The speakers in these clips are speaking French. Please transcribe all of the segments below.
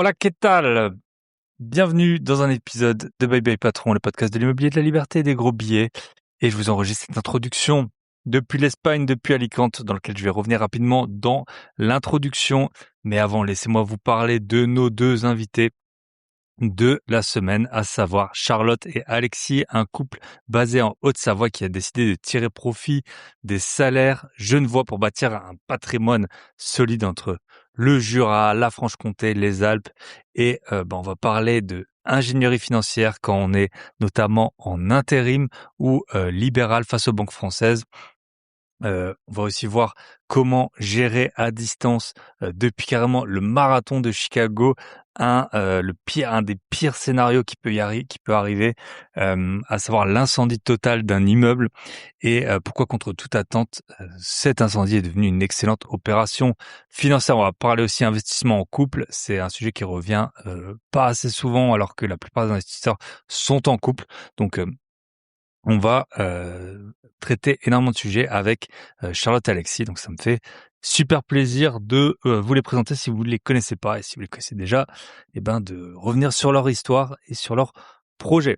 Hola, ¿qué tal? Bienvenue dans un épisode de Bye Bye Patron, le podcast de l'immobilier, de la liberté et des gros billets. Et je vous enregistre cette introduction depuis l'Espagne, depuis Alicante, dans lequel je vais revenir rapidement dans l'introduction. Mais avant, laissez-moi vous parler de nos deux invités de la semaine, à savoir Charlotte et Alexis, un couple basé en Haute-Savoie qui a décidé de tirer profit des salaires genevois pour bâtir un patrimoine solide entre le Jura, la Franche-Comté, les Alpes. Et on va parler de ingénierie financière quand on est notamment en intérim ou libéral face aux banques françaises. On va aussi voir comment gérer à distance depuis carrément le marathon de Chicago, un des pires scénarios qui peut arriver, à savoir l'incendie total d'un immeuble et pourquoi contre toute attente, cet incendie est devenu une excellente opération financière. On va parler aussi investissement en couple, c'est un sujet qui revient pas assez souvent alors que la plupart des investisseurs sont en couple. Donc on va traiter énormément de sujets avec Charlotte et Alexis. Donc ça me fait super plaisir de vous les présenter si vous ne les connaissez pas. Et si vous les connaissez déjà, de revenir sur leur histoire et sur leur projet.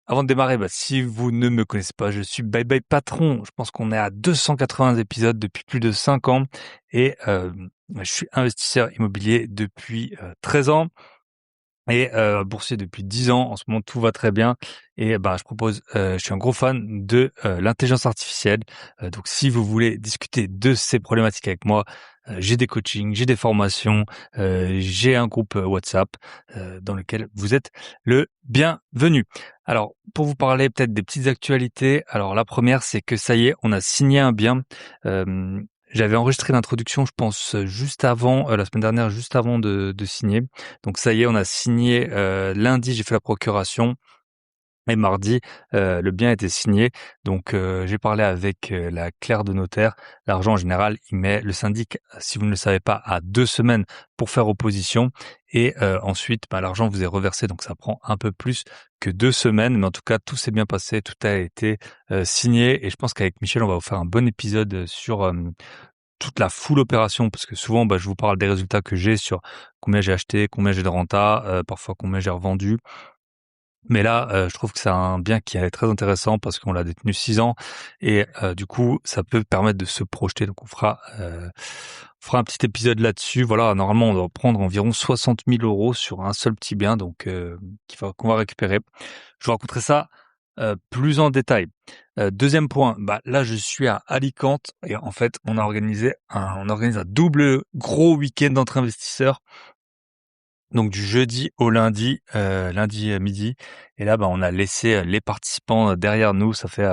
Avant de démarrer, si vous ne me connaissez pas, je suis Bye Bye Patron. Je pense qu'on est à 280 épisodes depuis plus de 5 ans. Et je suis investisseur immobilier depuis 13 ans. Et boursier depuis 10 ans. En ce moment, tout va très bien. Et je suis un gros fan de l'intelligence artificielle. Donc, si vous voulez discuter de ces problématiques avec moi, j'ai des coachings, j'ai des formations, j'ai un groupe WhatsApp dans lequel vous êtes le bienvenu. Alors, pour vous parler peut-être des petites actualités, alors la première, c'est que ça y est, on a signé un bien. J'avais enregistré l'introduction, je pense, juste avant, la semaine dernière, juste avant de signer. Donc ça y est, on a signé lundi, j'ai fait la procuration. Et mardi, le bien était signé. Donc j'ai parlé avec la clerc de notaire. L'argent en général, il met le syndic, si vous ne le savez pas, à 2 semaines pour faire opposition. Et ensuite, l'argent vous est reversé, donc ça prend un peu plus que 2 semaines. Mais en tout cas, tout s'est bien passé, tout a été signé. Et je pense qu'avec Michel, on va vous faire un bon épisode sur toute la full opération, parce que souvent, je vous parle des résultats que j'ai sur combien j'ai acheté, combien j'ai de renta, parfois combien j'ai revendu. Mais là, je trouve que c'est un bien qui est très intéressant parce qu'on l'a détenu 6 ans et du coup, ça peut permettre de se projeter. Donc on fera un petit épisode là-dessus. Voilà, normalement, on doit prendre environ 60 000 € sur un seul petit bien, donc qu'on va récupérer. Je vous raconterai ça plus en détail. Deuxième point, là, je suis à Alicante et en fait, on organise un double gros week-end d'entre investisseurs. Donc du jeudi au lundi, lundi midi. Et là, on a laissé les participants derrière nous. Ça fait,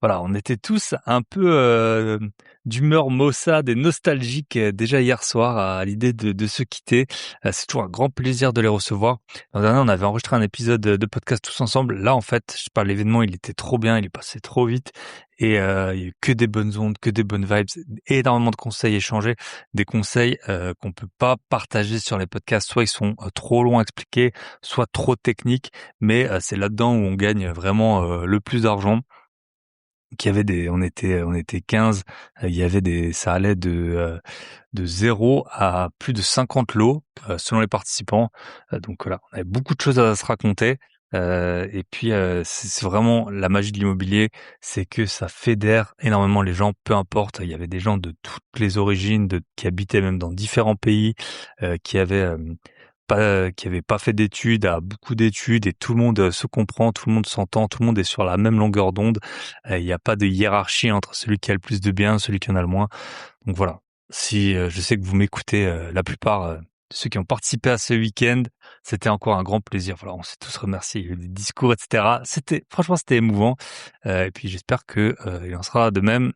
on était tous un peu d'humeur maussade et nostalgique déjà hier soir à l'idée de se quitter. C'est toujours un grand plaisir de les recevoir. L'an dernier, on avait enregistré un épisode de podcast tous ensemble. Là, en fait, je sais pas, l'événement, il était trop bien, il est passé trop vite. Et il y a eu que des bonnes ondes, que des bonnes vibes, énormément de conseils échangés, des conseils qu'on peut pas partager sur les podcasts. Soit ils sont trop longs à expliquer, soit trop techniques, mais c'est là-dedans où on gagne vraiment le plus d'argent. On était 15, ça allait de 0 à plus de 50 lots selon les participants. Donc voilà, on avait beaucoup de choses à se raconter. Et puis c'est vraiment la magie de l'immobilier, c'est que ça fédère énormément les gens, peu importe. Il y avait des gens de toutes les origines, qui habitaient même dans différents pays, qui avait pas fait d'études à beaucoup d'études, et tout le monde se comprend, tout le monde s'entend, tout le monde est sur la même longueur d'onde. Il n'y a pas de hiérarchie entre celui qui a le plus de biens, celui qui en a le moins. Donc voilà. Si je sais que vous m'écoutez, la plupart de ceux qui ont participé à ce week-end, c'était encore un grand plaisir. Voilà, on s'est tous remerciés, il y a eu des discours, etc. Franchement, c'était émouvant. Et puis j'espère que il en sera de même.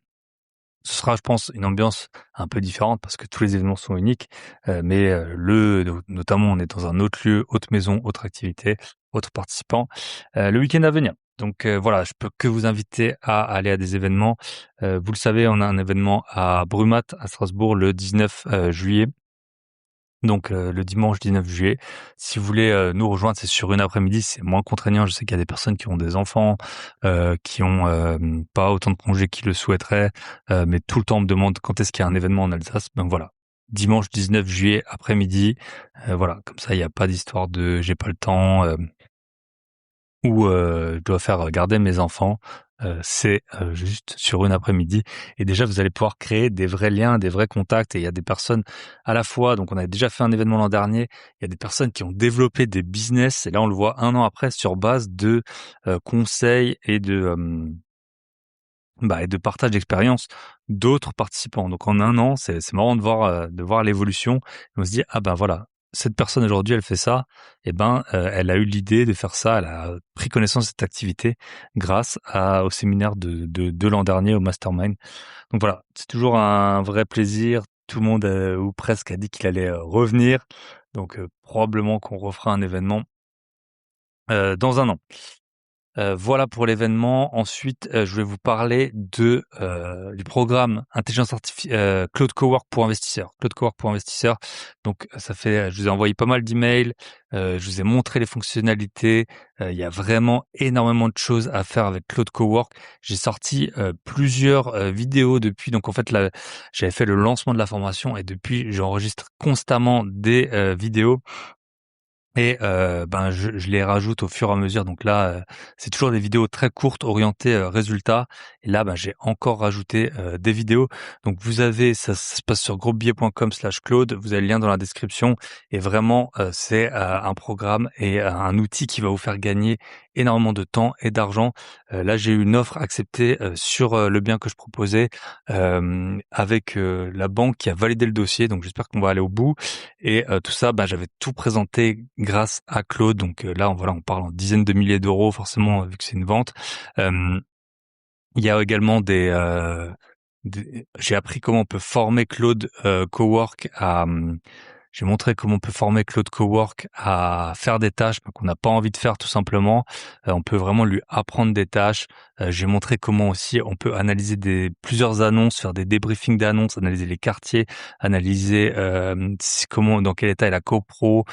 Ce sera, je pense, une ambiance un peu différente parce que tous les événements sont uniques, mais notamment, on est dans un autre lieu, autre maison, autre activité, autres participants, le week-end à venir. Donc voilà, je peux que vous inviter à aller à des événements. Vous le savez, on a un événement à Brumat, à Strasbourg, le 19 juillet. Donc le dimanche 19 juillet. Si vous voulez nous rejoindre, c'est sur une après-midi, c'est moins contraignant. Je sais qu'il y a des personnes qui ont des enfants, qui ont pas autant de congés qu'ils le souhaiteraient, mais tout le temps on me demande quand est-ce qu'il y a un événement en Alsace. Donc voilà. dimanche 19 juillet après-midi. Voilà, comme ça il n'y a pas d'histoire de j'ai pas le temps ou je dois faire garder mes enfants. C'est juste sur une après-midi, et déjà vous allez pouvoir créer des vrais liens, des vrais contacts, et il y a des personnes à la fois, donc on avait déjà fait un événement l'an dernier, il y a des personnes qui ont développé des business, et là on le voit un an après sur base de conseils et de partage d'expérience d'autres participants. Donc en un an, c'est marrant de voir l'évolution. On se dit ah ben voilà, cette personne aujourd'hui elle fait ça, et elle a eu l'idée de faire ça, elle a pris connaissance de cette activité grâce au séminaire de l'an dernier au mastermind. Donc voilà, c'est toujours un vrai plaisir. Tout le monde ou presque a dit qu'il allait revenir. Donc probablement qu'on refera un événement dans un an. Voilà pour l'événement. Ensuite, je voulais vous parler du programme intelligence artificielle Claude Cowork pour investisseurs. Claude Cowork pour investisseurs. Donc, ça fait, je vous ai envoyé pas mal d'emails. Je vous ai montré les fonctionnalités. Il y a vraiment énormément de choses à faire avec Claude Cowork. J'ai sorti plusieurs vidéos depuis. Donc, en fait, là, j'avais fait le lancement de la formation, et depuis, j'enregistre constamment des vidéos. Et je les rajoute au fur et à mesure. Donc là, c'est toujours des vidéos très courtes orientées résultats. Et là, j'ai encore rajouté des vidéos. Donc vous avez, ça se passe sur groupebillet.com/Claude. Vous avez le lien dans la description. Et vraiment, c'est un programme et un outil qui va vous faire gagner énormément de temps et d'argent. Là, j'ai eu une offre acceptée sur le bien que je proposais avec la banque qui a validé le dossier. Donc j'espère qu'on va aller au bout. Et tout ça, j'avais tout présenté grâce à Claude. Donc là, on parle en dizaines de milliers d'euros, forcément, vu que c'est une vente. Il y a également j'ai appris comment on peut former Claude Cowork j'ai montré comment on peut former Claude Cowork à faire des tâches qu'on n'a pas envie de faire tout simplement. On peut vraiment lui apprendre des tâches. J'ai montré comment aussi on peut analyser plusieurs annonces, faire des débriefings d'annonces, analyser les quartiers, analyser dans quel état est la copro,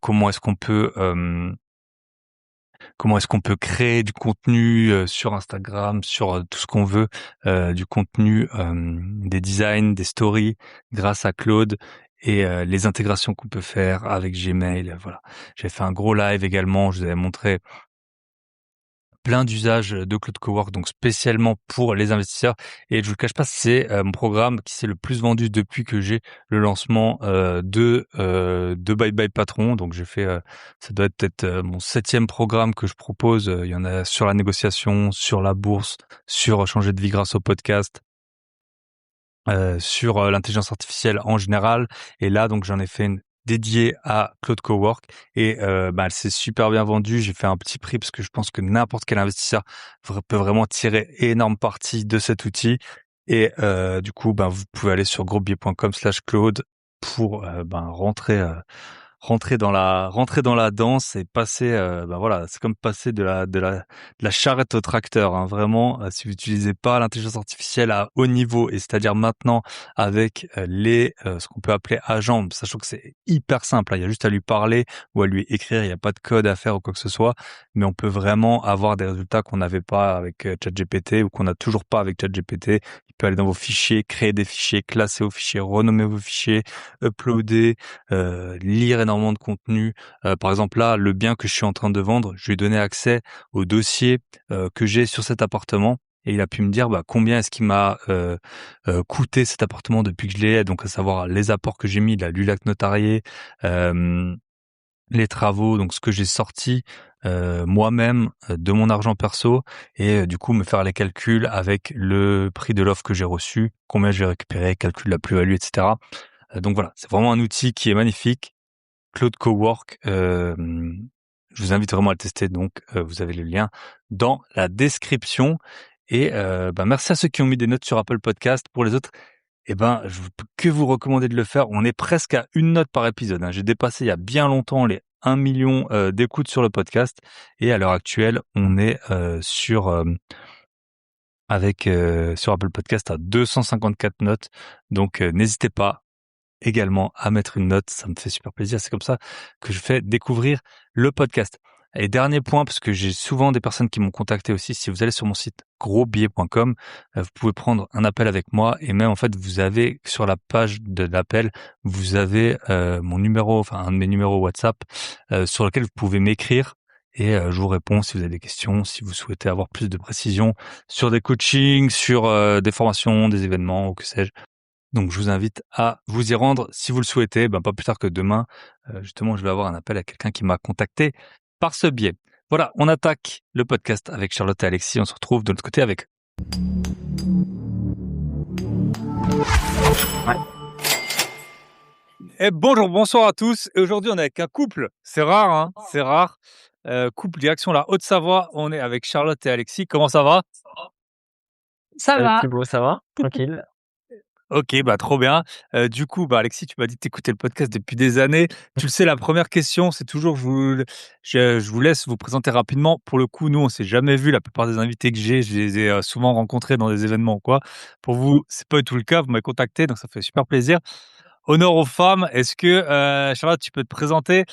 comment est-ce qu'on peut créer du contenu sur Instagram, sur tout ce qu'on veut, du contenu, des designs, des stories, grâce à Claude, et les intégrations qu'on peut faire avec Gmail, voilà. J'ai fait un gros live également, je vous avais montré plein d'usages de Claude Cowork, donc spécialement pour les investisseurs. Et je vous le cache pas, c'est mon programme qui s'est le plus vendu depuis que j'ai le lancement de Bye Bye Patron. Donc j'ai fait, ça doit être peut-être mon 7e programme que je propose. Il y en a sur la négociation, sur la bourse, sur changer de vie grâce au podcast, sur l'intelligence artificielle en général. Et là, donc j'en ai fait une dédiée à Claude Cowork, et elle s'est super bien vendue. J'ai fait un petit prix parce que je pense que n'importe quel investisseur peut vraiment tirer énorme parti de cet outil. Et du coup, vous pouvez aller sur groupebillet.com/Claude pour rentrer dans la danse et passer voilà, c'est comme passer de la charrette au tracteur, hein. Vraiment, si vous utilisez pas l'intelligence artificielle à haut niveau, et c'est-à-dire maintenant avec ce qu'on peut appeler agents, sachant que c'est hyper simple, hein. Il y a juste à lui parler ou à lui écrire, il y a pas de code à faire ou quoi que ce soit, mais on peut vraiment avoir des résultats qu'on n'avait pas avec ChatGPT, ou qu'on n'a toujours pas avec ChatGPT. Il peut aller dans vos fichiers, créer des fichiers, classer vos fichiers, renommer vos fichiers, uploader, lire énormément de contenu. Par exemple, là, le bien que je suis en train de vendre, je lui ai donné accès au dossier que j'ai sur cet appartement, et il a pu me dire combien est-ce qu'il m'a coûté cet appartement depuis que je l'ai, donc à savoir les apports que j'ai mis, il a lu l'acte notarié, les travaux, donc ce que j'ai sorti moi-même de mon argent perso, et du coup me faire les calculs avec le prix de l'offre que j'ai reçu, combien j'ai récupéré, calcul de la plus-value, etc. Donc voilà, c'est vraiment un outil qui est magnifique. Claude Cowork, je vous invite vraiment à le tester, donc vous avez le lien dans la description. Et merci à ceux qui ont mis des notes sur Apple Podcast. Pour les autres, je ne peux que vous recommander de le faire. On est presque à une note par épisode, hein. J'ai dépassé il y a bien longtemps les 1 million d'écoutes sur le podcast, et à l'heure actuelle, on est sur Apple Podcast à 254 notes. Donc n'hésitez pas également à mettre une note, ça me fait super plaisir. C'est comme ça que je fais découvrir le podcast. Et dernier point, parce que j'ai souvent des personnes qui m'ont contacté aussi, si vous allez sur mon site grosbillet.com, vous pouvez prendre un appel avec moi et même en fait vous avez sur la page de l'appel, vous avez mon numéro, enfin un de mes numéros WhatsApp sur lequel vous pouvez m'écrire et je vous réponds si vous avez des questions, si vous souhaitez avoir plus de précision sur des coachings, sur des formations, des événements ou que sais-je. Donc, je vous invite à vous y rendre si vous le souhaitez. Ben, pas plus tard que demain, justement, je vais avoir un appel à quelqu'un qui m'a contacté par ce biais. Voilà, on attaque le podcast avec Charlotte et Alexis. On se retrouve de l'autre côté avec. Ouais. Et bonjour, bonsoir à tous. Et aujourd'hui, on est avec un couple. C'est rare, hein, c'est rare. Couple direction la Haute-Savoie. On est avec Charlotte et Alexis. Comment ça va? Ça Salut va. Thibaut, ça va? Tranquille. Ok, bah trop bien. Du coup, bah Alexis, tu m'as dit que t'écoutais le podcast depuis des années. Tu le sais, la première question, c'est toujours, je vous laisse vous présenter rapidement. Pour le coup, nous, on s'est jamais vu. La plupart des invités que j'ai, je les ai souvent rencontrés dans des événements ou quoi. Pour vous, c'est pas du tout le cas. Vous m'avez contacté, donc ça fait super plaisir. Honneur aux femmes. Est-ce que Charlotte, tu peux te présenter?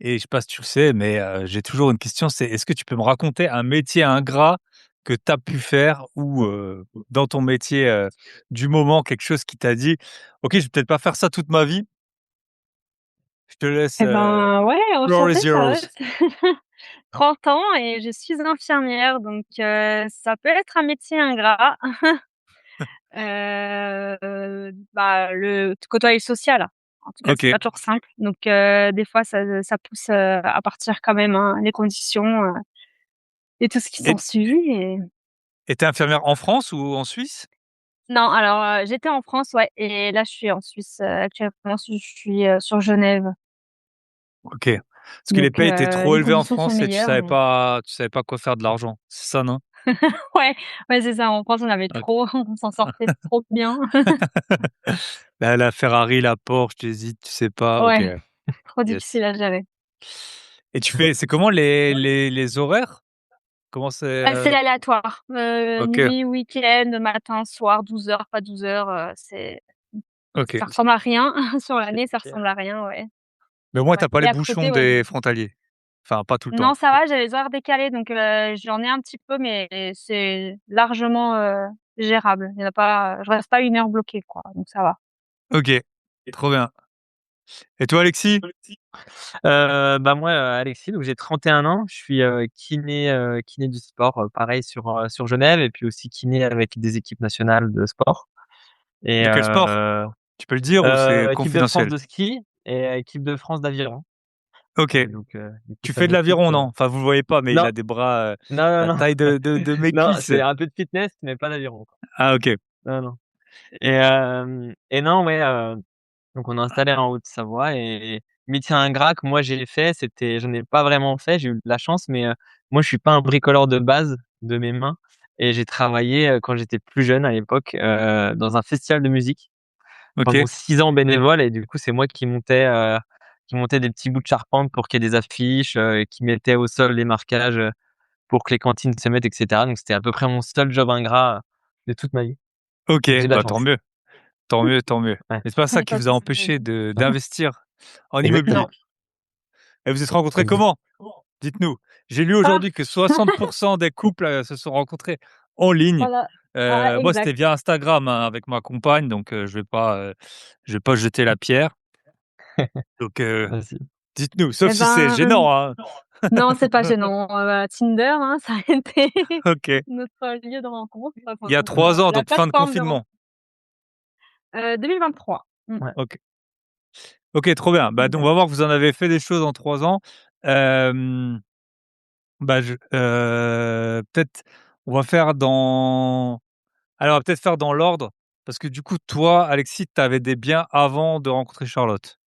Et je sais pas si tu le sais, mais j'ai toujours une question, c'est est-ce que tu peux me raconter un métier ingrat que tu as pu faire ou dans ton métier du moment, quelque chose qui t'a dit: «OK, je vais peut-être pas faire ça toute ma vie». Je te laisse, Eh ben, ouais, floor enchantée is yours. Charlotte. 30 ans et je suis infirmière donc ça peut être un métier ingrat. Bah, le côtoyer le social, en tout cas, c'est OK. pas toujours simple donc des fois ça pousse, à partir quand même, hein, les conditions, et tout ce qui Et s'ensuit et tu es infirmière en France ou en Suisse? non, alors, j'étais en France, ouais et là je suis en Suisse, actuellement je suis, sur Genève OK. Parce que les donc payes étaient trop les élevés en conditions sont France et meilleures mais tu savais pas quoi faire de l'argent. C'est ça, non? ouais, ouais, c'est ça. En France, on avait OK. trop, on s'en sortait trop bien. La Ferrari, la Porsche, tu hésites, tu sais pas. OK, Ouais, trop yes. difficile à gérer. Et tu fais c'est comment les horaires? Comment c'est, C'est l'aléatoire, OK, nuit, week-end, matin, soir, 12 heures, pas 12 heures, OK. ça ressemble à rien. Sur l'année, ça OK. ressemble à rien, ouais. Mais au moins tu Ouais as pas et les à bouchons côté, ouais, des frontaliers. Enfin, pas tout le non, temps. ça va, j'ai les horaires décalés donc j'en ai un petit peu mais c'est largement, gérable. Il y en a pas je reste pas 1 heure bloquée, quoi, donc ça va. OK, trop bien. Et toi, Alexis? Bah, moi, Alexis, donc j'ai 31 ans. Je suis, kiné du sport, pareil sur Genève et puis aussi kiné avec des équipes nationales de sport et De quel sport? Tu peux le dire ou c'est équipe de France confidentiel? de ski et équipe de France d'aviron OK. et donc du coup Tu ça fais de m'occupe, l'aviron, non? Enfin, vous le voyez pas, mais il non, a des bras, non, non, la non, taille de mes non, cuisses. c'est un peu de fitness mais pas d'aviron, quoi. Ah OK. Non, non et non, ouais, donc on est installé en Haute-Savoie et métier ingrat que moi j'ai fait, c'était j'en ai pas vraiment fait, j'ai eu de la chance, mais moi je suis pas un bricoleur de base de mes mains et j'ai travaillé, quand j'étais plus jeune à l'époque, dans un festival de musique pendant OK. 6 ans bénévole et du coup, c'est moi qui montais des petits bouts de charpente pour qu'il y ait des affiches, qui mettais au sol les marquages, pour que les cantines se mettent et cetera. Donc c'était à peu près mon seul job ingrat, de toute ma vie. OK, Donc j'ai de la bah, tant chance. mieux, tant mieux, tant mieux. Ouais. Mais c'est pas Il y ça a qui pas de vous a souci. empêché de d'investir en Exactement. immobilier? Non. Et vous êtes rencontrés Exact comment? Dites-nous. J'ai lu Ah! aujourd'hui que 60 des couples, se sont rencontrés en ligne. Voilà. Ah, Moi, c'était exact. via Instagram, hein, avec ma compagne, donc je vais pas jeter la pierre. Donc Merci. dites-nous, sauf Eh si c'est ben, gênant, hein? non, c'est pas gênant. Tinder, hein, ça a été OK. notre lieu de rencontre, Il y a enfin, 3 ans, la donc fin de plateforme de confinement. rencontre. 2023. Ouais. OK. OK, trop bien. Bah, donc on va voir que vous en avez fait des choses en 3 ans. Hem, peut-être on va faire dans Alors, on va peut-être faire dans l'ordre, parce que du coup, toi, Alexis, tu avais des biens avant de rencontrer Charlotte.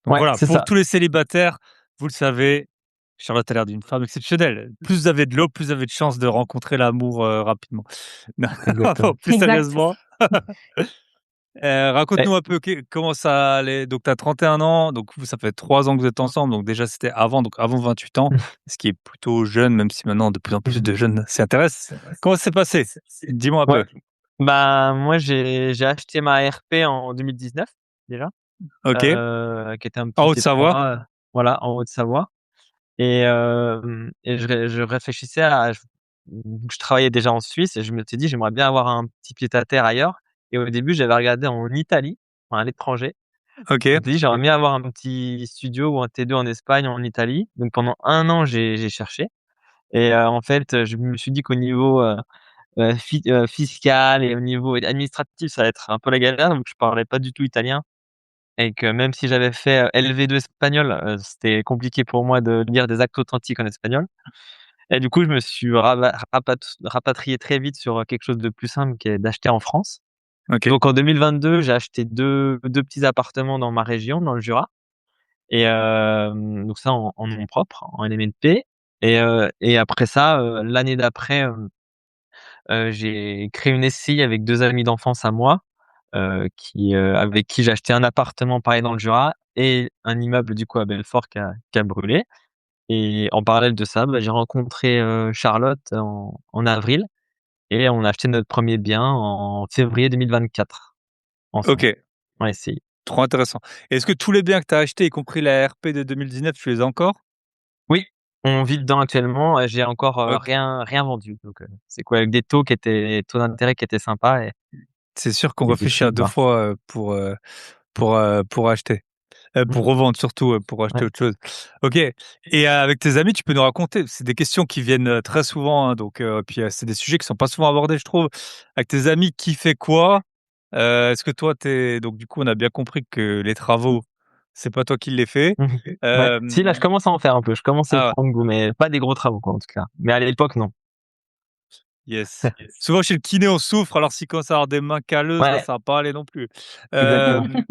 Donc Ouais, voilà, c'est pour ça. tous les célibataires, vous le savez, Charlotte a l'air d'une femme exceptionnelle. Plus vous avez de l'eau, plus vous avez de chances de rencontrer l'amour, rapidement. Non, bon, Exactement. plus Exact. sérieusement, Et raconte-nous un peu comment ça allait. Donc tu as 31 ans, donc vous, ça fait 3 ans que vous êtes ensemble, donc déjà c'était avant, donc avant 28 ans, ce qui est plutôt jeune, même si maintenant de plus en plus de jeunes s'y intéressent. Comment ça s'est passé? Dis-moi un ouais, peu. bah, moi j'ai acheté ma RP en 2019 déjà, OK. qui était un En petit Haute-Savoie? T3, voilà, en Haute-Savoie Je réfléchissais je travaillais déjà en Suisse et je m'étais dit: «J'aimerais bien avoir un petit pied-à-terre ailleurs» et au début, j'avais regardé en Italie, enfin à l'étranger. Je OK. m'étais dit: «J'aimerais bien avoir un petit studio ou un T2 en Espagne, en Italie». Donc pendant 1 an, j'ai cherché et en fait, je me suis dit qu'au niveau, fiscal et au niveau administratif, ça va être un peu la galère, donc je parlais pas du tout italien et que même si j'avais fait, LV2 espagnol, c'était compliqué pour moi de lire des actes authentiques en espagnol et du coup, je me suis rapatrié très vite sur, quelque chose de plus simple qui est d'acheter en France. OK. Donc en 2022, j'ai acheté deux petits appartements dans ma région, dans le Jura et donc ça en nom propre, en LMNP et après ça, l'année d'après, j'ai créé une SCI avec 2 amis d'enfance à moi, avec qui j'ai acheté un appartement pareil dans le Jura et un immeuble du coup à Belfort qui a brûlé et en parallèle de ça, bah, j'ai rencontré, Charlotte en avril et on a acheté notre premier bien en février 2024 ensemble, OK. en SCI. Trop intéressant. Est-ce que tous les biens que tu as achetés, y compris la RP de 2019, tu les as encore? Oui, on vit dedans actuellement et j'ai encore, OK. rien vendu donc c'est quoi avec des taux d'intérêt qui étaient sympas C'est sûr qu'on et des réfléchit prix à 2 bas. fois, pour acheter. Pour Mmh. revendre surtout, pour acheter Ouais. autre chose. OK et avec tes amis, tu peux nous raconter c'est des questions qui viennent, très souvent, hein, donc puis, c'est des sujets qui sont pas souvent abordés, je trouve. Avec tes amis, qui fait quoi? Est-ce que toi, donc du coup, on a bien compris que les travaux, c'est pas toi qui les fais. Mmh. Ouais. Si là, je Hem, commence à en faire un peu, je commence à y ah ouais, prendre goût, mais pas des gros travaux quoi, en tout cas. Mais à l'époque, non. yes. Souvent chez le kiné, on souffre, alors s'il commence à avoir des mains calleuses, là, Ouais, ça va pas aller non plus. exactement.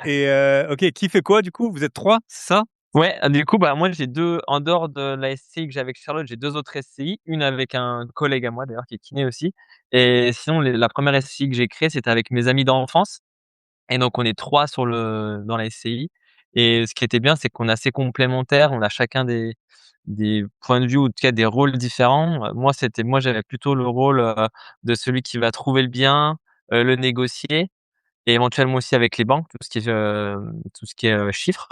Hem OK, qui fait quoi du coup? Vous êtes 3, c'est ça? Ouais, du coup, bah, moi, j'ai 2 en dehors de la SCI que j'ai avec Charlotte, j'ai 2 autres SCI, une avec un collègue à moi d'ailleurs qui est kiné aussi et sinon la première SCI que j'ai créée, c'était avec mes amis d'enfance et donc on est 3 dans la SCI et ce qui était bien, c'est qu'on est assez complémentaires, on a chacun des points de vue ou en tout cas des rôles différents. Moi, j'avais plutôt le rôle, de celui qui va trouver le bien, le négocier et éventuellement aussi avec les banques, tout ce qui est, chiffres.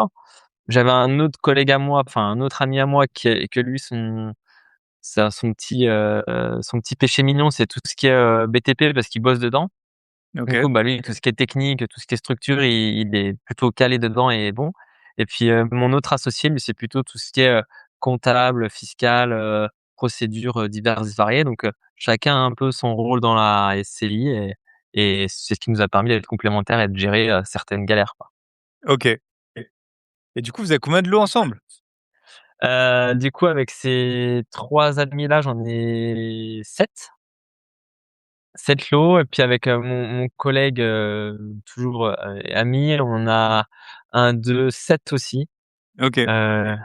J'avais un autre collègue à moi, enfin un autre ami à moi que lui son petit péché mignon, c'est tout ce qui est, BTP parce qu'il bosse dedans. Du OK, coup, bah, lui, tout ce qui est technique, tout ce qui est structure, il est plutôt calé dedans et bon et puis, mon autre associé, lui, c'est plutôt tout ce qui est, comptable, fiscal, procédures, diverses et variées donc, chacun a un peu son rôle dans la SCI et c'est ce qui nous a permis d'être complémentaires et de gérer, certaines galères, quoi. OK et du coup, vous avez combien de lots ensemble? Du coup, avec ces 3 amis-là, j'en ai 7 lots et puis avec, mon collègue, toujours, ami, on a 7 aussi, OK, voilà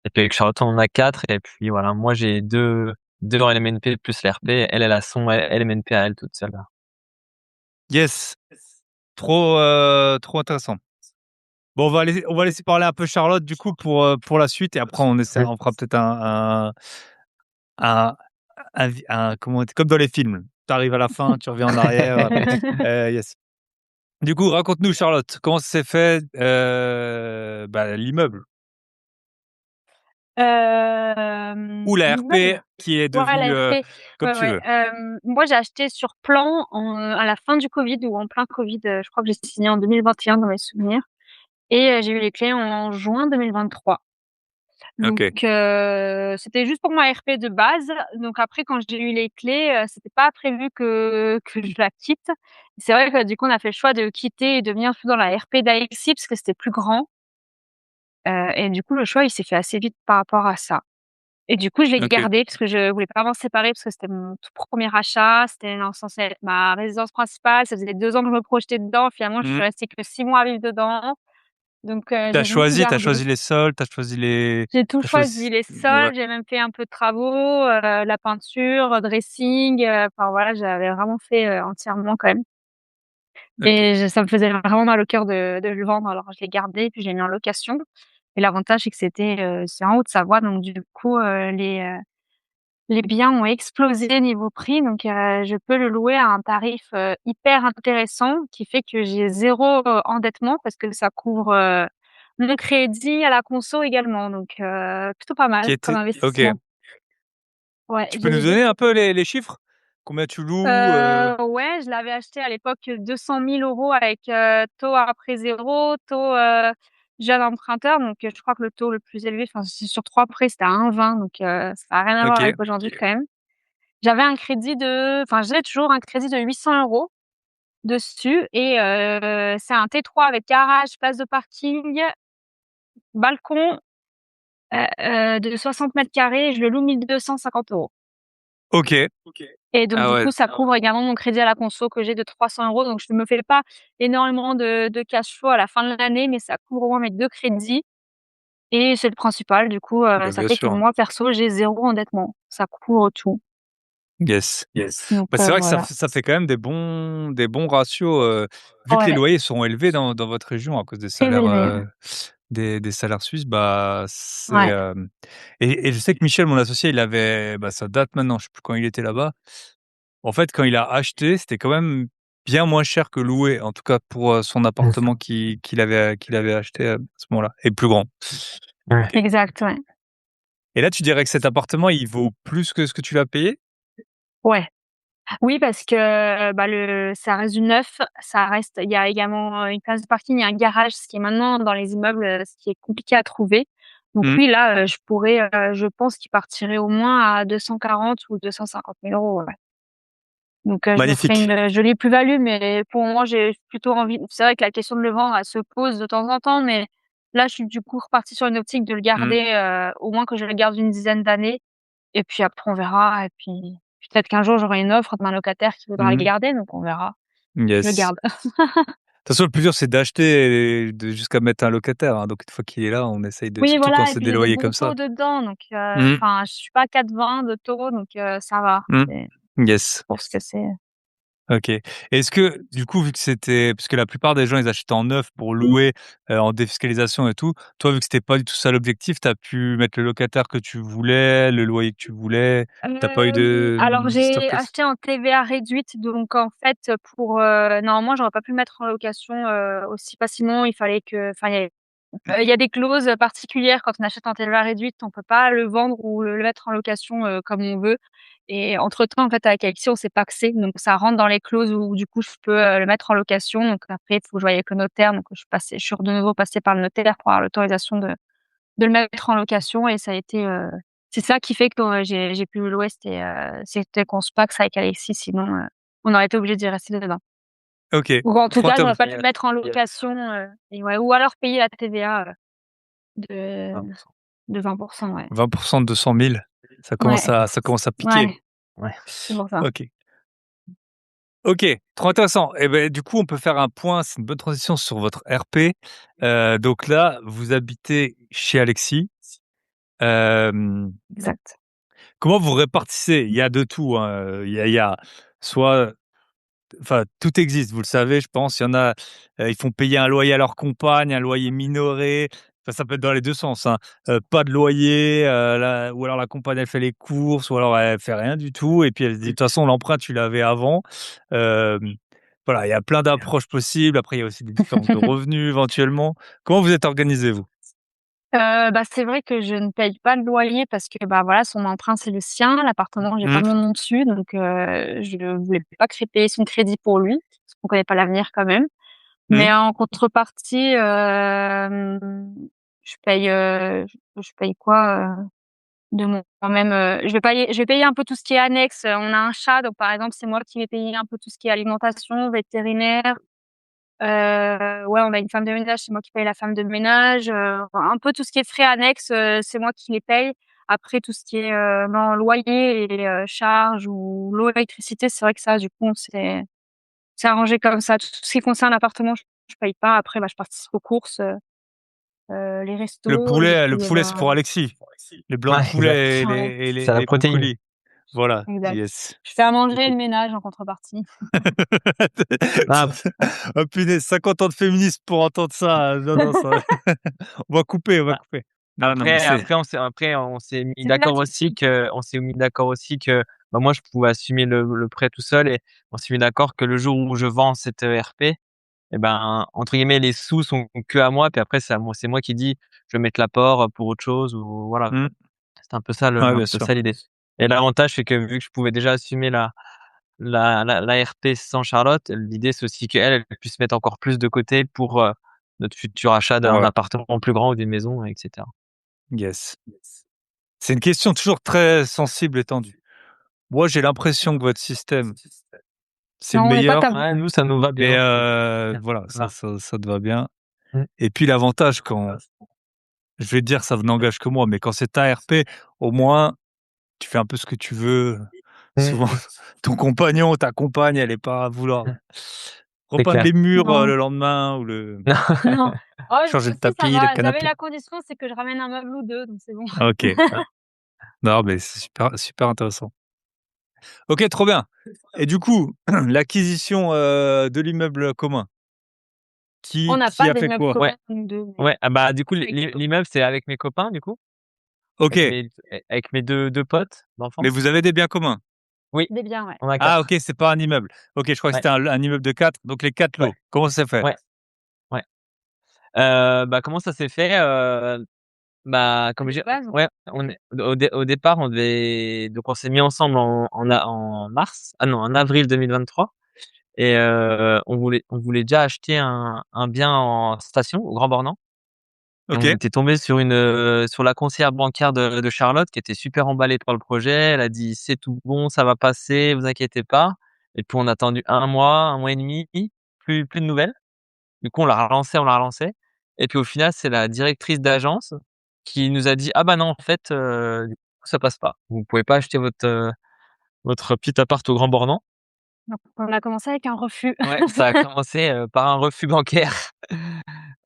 et puis avec Charlotte, on en a 4 et puis voilà, moi j'ai deux en LMNP plus l'RP. Elle a son LMNP à elle toute seule. yes, trop intéressant. Bon, on va laisser parler un peu Charlotte du coup pour la suite et après on fera peut-être un comment comme dans les films. Tu arrives à la fin, tu reviens en arrière, yes. Du coup, raconte-nous Charlotte, comment ça s'est fait, l'immeuble ou la RP L'immeuble, qui est ouais, devenue, la RP, comme ouais, tu ouais, veux? moi, j'ai acheté sur plan à la fin du covid ou en plein covid, je crois que j'ai signé en 2021 dans mes souvenirs et j'ai eu les clés en juin 2023. Donc OK, c'était juste pour ma RP de base. Donc après quand j'ai eu les clés, c'était pas prévu que je la quitte. C'est vrai que du coup, on a fait le choix de quitter et de venir dans la RP d'Alexis parce que c'était plus grand, et du coup, le choix, il s'est fait assez vite par rapport à ça. Et du coup, je l'ai OK, gardé parce que je voulais pas m'en séparer parce que c'était mon tout premier achat, c'était censé être ma résidence principale. Ça faisait 2 ans que je me projetais dedans. Finalement, je suis mmh. restée que 6 mois à vivre dedans. Donc Tu j'ai voulu le as garder. choisi les sols, tu as choisi les J'ai tout tu choisi choisi, les ouais, sols, j'ai même fait un peu de travaux, la peinture, dressing, enfin voilà, j'avais vraiment fait, entièrement quand même OK, et ça me faisait vraiment mal au cœur de le vendre, alors je l'ai gardé puis je l'ai mis en location et l'avantage c'est que c'est en Haute-Savoie donc du coup, les biens ont explosé niveau prix donc je peux le louer à un tarif, hyper intéressant qui fait que j'ai zéro endettement parce que ça couvre, mon crédit à la conso également, donc plutôt pas mal Qui comme était OK. investissement. Ouais, Tu peux nous donner un peu les chiffres? Combien tu loues, ouais, je l'avais acheté à l'époque 200 000 € avec, taux après 0, taux, jeune emprunteur, donc je crois que le taux le plus élevé, enfin, c'est sur 3 prêts, c'était à 1,20, donc ça a rien à voir OK. avec aujourd'hui quand même. J'avais un crédit enfin, j'ai toujours un crédit de 800 € dessus et c'est un T3 avec garage, place de parking, balcon, de 60 m², je le loue 1 250 €. OK. Et donc Ah du ouais. coup, ça couvre également mon crédit à la conso que j'ai de 300 €, donc je me fais pas énormément de cash flow à la fin de l'année, mais ça couvre au moins mes 2 crédits et c'est le principal. Du coup, Bah, ça bien fait que sûr. moi perso, j'ai 0 endettement. Ça couvre tout. Yes. Donc Bah, c'est vrai que voilà. ça fait quand même des bons ratios, vu que les Ouais, loyers sont élevés dans votre région à cause des très salaires, élevé, ouais. des salaires suisses, bah, c'est, Ouais. et je sais que Michel, mon associé, il avait, bah, ça date maintenant, je sais plus quand il était là-bas. En fait, quand il a acheté, c'était quand même bien moins cher que louer, en tout cas pour, son appartement qu'il avait acheté, à ce moment-là, et plus grand. Ouais. Exact, ouais. Et là, tu dirais que cet appartement, il vaut plus que ce que tu l'as payé? Ouais. Oui, parce que, bah, ça reste du neuf, ça reste il y a également, une place de parking, il y a un garage, ce qui est maintenant dans les immeubles, ce qui est compliqué à trouver. Donc Mmh. oui, là, je pourrais, je pense qu'il partirait au moins à 240 ou 250 000 €, ouais. Donc je me ferais Magnifique. une, jolie plus-value, mais pour le moment, j'ai plutôt envie, c'est vrai que la question de le vendre, elle se pose de temps en temps, mais là, je suis du coup repartie sur une optique de le Mmh. garder, au moins que je le garde une dizaine d'années et puis après on verra et puis peut-être qu'un jour j'aurai une offre d'un locataire qui voudra le Mmh. garder, donc on verra. Je le Yes. garde. De toute façon, le plus dur, c'est d'acheter et de jusqu'à mettre un locataire, hein, donc une fois qu'il est là, on essaye de Oui, surtout quand voilà et c'est puis des j'ai des loyers bons comme taux ça. dedans, donc Mmh. enfin, je suis pas à 4,20 de taux, donc ça va. Mmh. C'est Yes. pour ce que c'est. OK. Est-ce que, du coup, vu que c'était parce que la plupart des gens, ils achètent en neuf pour louer, en défiscalisation et tout. Toi, vu que c'était pas du tout ça l'objectif, tu as pu mettre le locataire que tu voulais, le loyer que tu voulais? Tu as pas eu de, Alors j'ai surprise? acheté en TVA réduite, donc en fait, pour, normalement, j'aurais pas pu le mettre en location, aussi facilement. Il fallait que enfin, il y a des clauses particulières quand on achète en TVA réduite, on peut pas le vendre ou le mettre en location, comme on veut et entre-temps, en fait, avec Alexis, on s'est pacsé, donc ça rentre dans les clauses où du coup je peux, le mettre en location. Donc après, il faut que je voie avec le notaire, donc je suis de nouveau passée par le notaire pour avoir l'autorisation de le mettre en location et ça a été, c'est ça qui fait que, j'ai pu le louer, c'était qu'on se paxe avec Alexis, sinon, on aurait été obligés d'y rester dedans. OK, Ou en tout trop cas, j'aurais pas intéressant. pu le mettre en location, et ouais, ou alors payer la TVA, de 20%. de 20 ouais. 20 de 200 000, Ouais, ça commence à piquer. ouais, Ouais. c'est pour ça. OK. OK, trop intéressant. Et ben, du coup, on peut faire un point, c'est une bonne transition sur votre RP. Donc là, vous habitez chez Alexis. Hem, Exact. Comment vous répartissez? Il y a de tout, hein, il y a soit, enfin, tout existe, vous le savez, je pense. Il y en a, ils font payer un loyer à leur compagne, un loyer minoré. Enfin, ça peut être dans les 2 sens, hein. Pas de loyer, la ou alors la compagne, elle fait les courses, ou alors elle fait rien du tout et puis elle se dit: «De toute façon, l'emprunt, tu l'avais avant». Hem, voilà, il y a plein d'approches possibles. Après, il y a aussi des différences de revenus éventuellement. Comment vous êtes organisés, vous? Bah, c'est vrai que je ne paye pas le loyer parce que, bah, voilà, son emprunt, c'est le sien. L'appartement, j'ai pas Mmh. mon nom dessus, donc je ne voulais pas payer son crédit pour lui, parce qu'on connaît pas l'avenir quand même. Mmh. Mais en contrepartie, je paye quoi, de moi-même, je vais payer un peu tout ce qui est annexe. On a un chat, donc par exemple, c'est moi qui vais payer un peu tout ce qui est alimentation, vétérinaire. Ouais, on a une femme de ménage, c'est moi qui paye la femme de ménage, un peu tout ce qui est frais annexes, c'est moi qui les paye. Après tout ce qui est, non, loyer et charges ou l'eau, l'électricité, c'est vrai que ça, du coup, c'est arrangé comme ça. Tout ce qui concerne l'appartement, je paye pas. Après, bah, je participe aux courses, les restos et Le puis, poulet, c'est pour Alexis. Les blancs de Ouais, exact. poulet et ouais, C'est la les protéine. brocolis. Voilà, exact. yes. Je fais à manger et le ménage en contrepartie. Ah, Oh punaise, 50 ans de féminisme pour entendre ça, non, non, ça on va couper, on va bah, couper. Non, non, mais c'est après on s'est mis C'est d'accord relatif. aussi que, bah, moi je pouvais assumer le prêt tout seul et on s'est mis d'accord que le jour où je vends cette, RP, et ben, entre guillemets, les sous sont que à moi, puis après c'est moi qui dis: «Je vais mettre l'apport pour autre chose» ou voilà. Mmh. C'est un peu ça Ouais, un bien peu sûr. ça l'idée. Et l'avantage, c'est que vu que je pouvais déjà assumer la RP sans Charlotte, l'idée c'est aussi qu'elle, elle puisse mettre encore plus de côté pour, notre futur achat d'un Ouais, appartement plus grand ou d'une maison et cetera. yes. C'est une question toujours très sensible et tendue. Moi, j'ai l'impression que votre système, c'est le Non, on n'est pas meilleur, Ouais, nous, ça nous va mais bien. Bien, voilà, ça va. ça te va bien Mmh. et puis l'avantage quand je vais te dire, ça n'engage que moi, mais quand c'est ta RP, au moins, tu fais un peu ce que tu veux. Souvent, Mmh. ton compagnon ou ta compagne, elle est pas à vouloir C'est repeindre clair. les murs, non, le lendemain ou le non. Oh, changer le si ça tapis, le va, j'avais canapé. la condition, c'est que je ramène un meuble ou 2, donc c'est bon. OK. Non, mais c'est super super intéressant. OK, trop bien et du coup, l'acquisition, de l'immeuble commun, On n'a qui pas a fait d'immeuble quoi? Ouais, commun nous 2, mais ouais, ah bah, du coup, avec les copains. l'immeuble, c'est avec mes copains, du coup, OK, avec mes 2 potes mais d'enfance. vous avez des biens communs? Oui, Des biens, ouais. on a Ah OK, 4. c'est pas un immeuble. OK, je crois que Ouais, c'était un immeuble de 4, donc les 4 ouais, lots. Comment ça s'est fait? ouais, ouais. Bah, comment ça s'est fait? Bah, comme De j'ai base, ouais, on est au départ, on s'est mis ensemble en mars, ah non, en avril 2023 et on voulait déjà acheter un bien en station, au Grand Bornand. Et on OK, était tombé sur la conseillère bancaire de Charlotte qui était super emballée par le projet. Elle a dit: «C'est tout bon, ça va passer, vous inquiétez pas». Et puis on a attendu un mois et demi, plus de nouvelles. Du coup, on l'a relancé et puis au final, c'est la directrice d'agence qui nous a dit: «Ah bah non, en fait, du coup, ça passe pas. Vous pouvez pas acheter votre petit appart au Grand Bornand». donc on a commencé avec un refus. Ouais, ça a commencé, par un refus bancaire.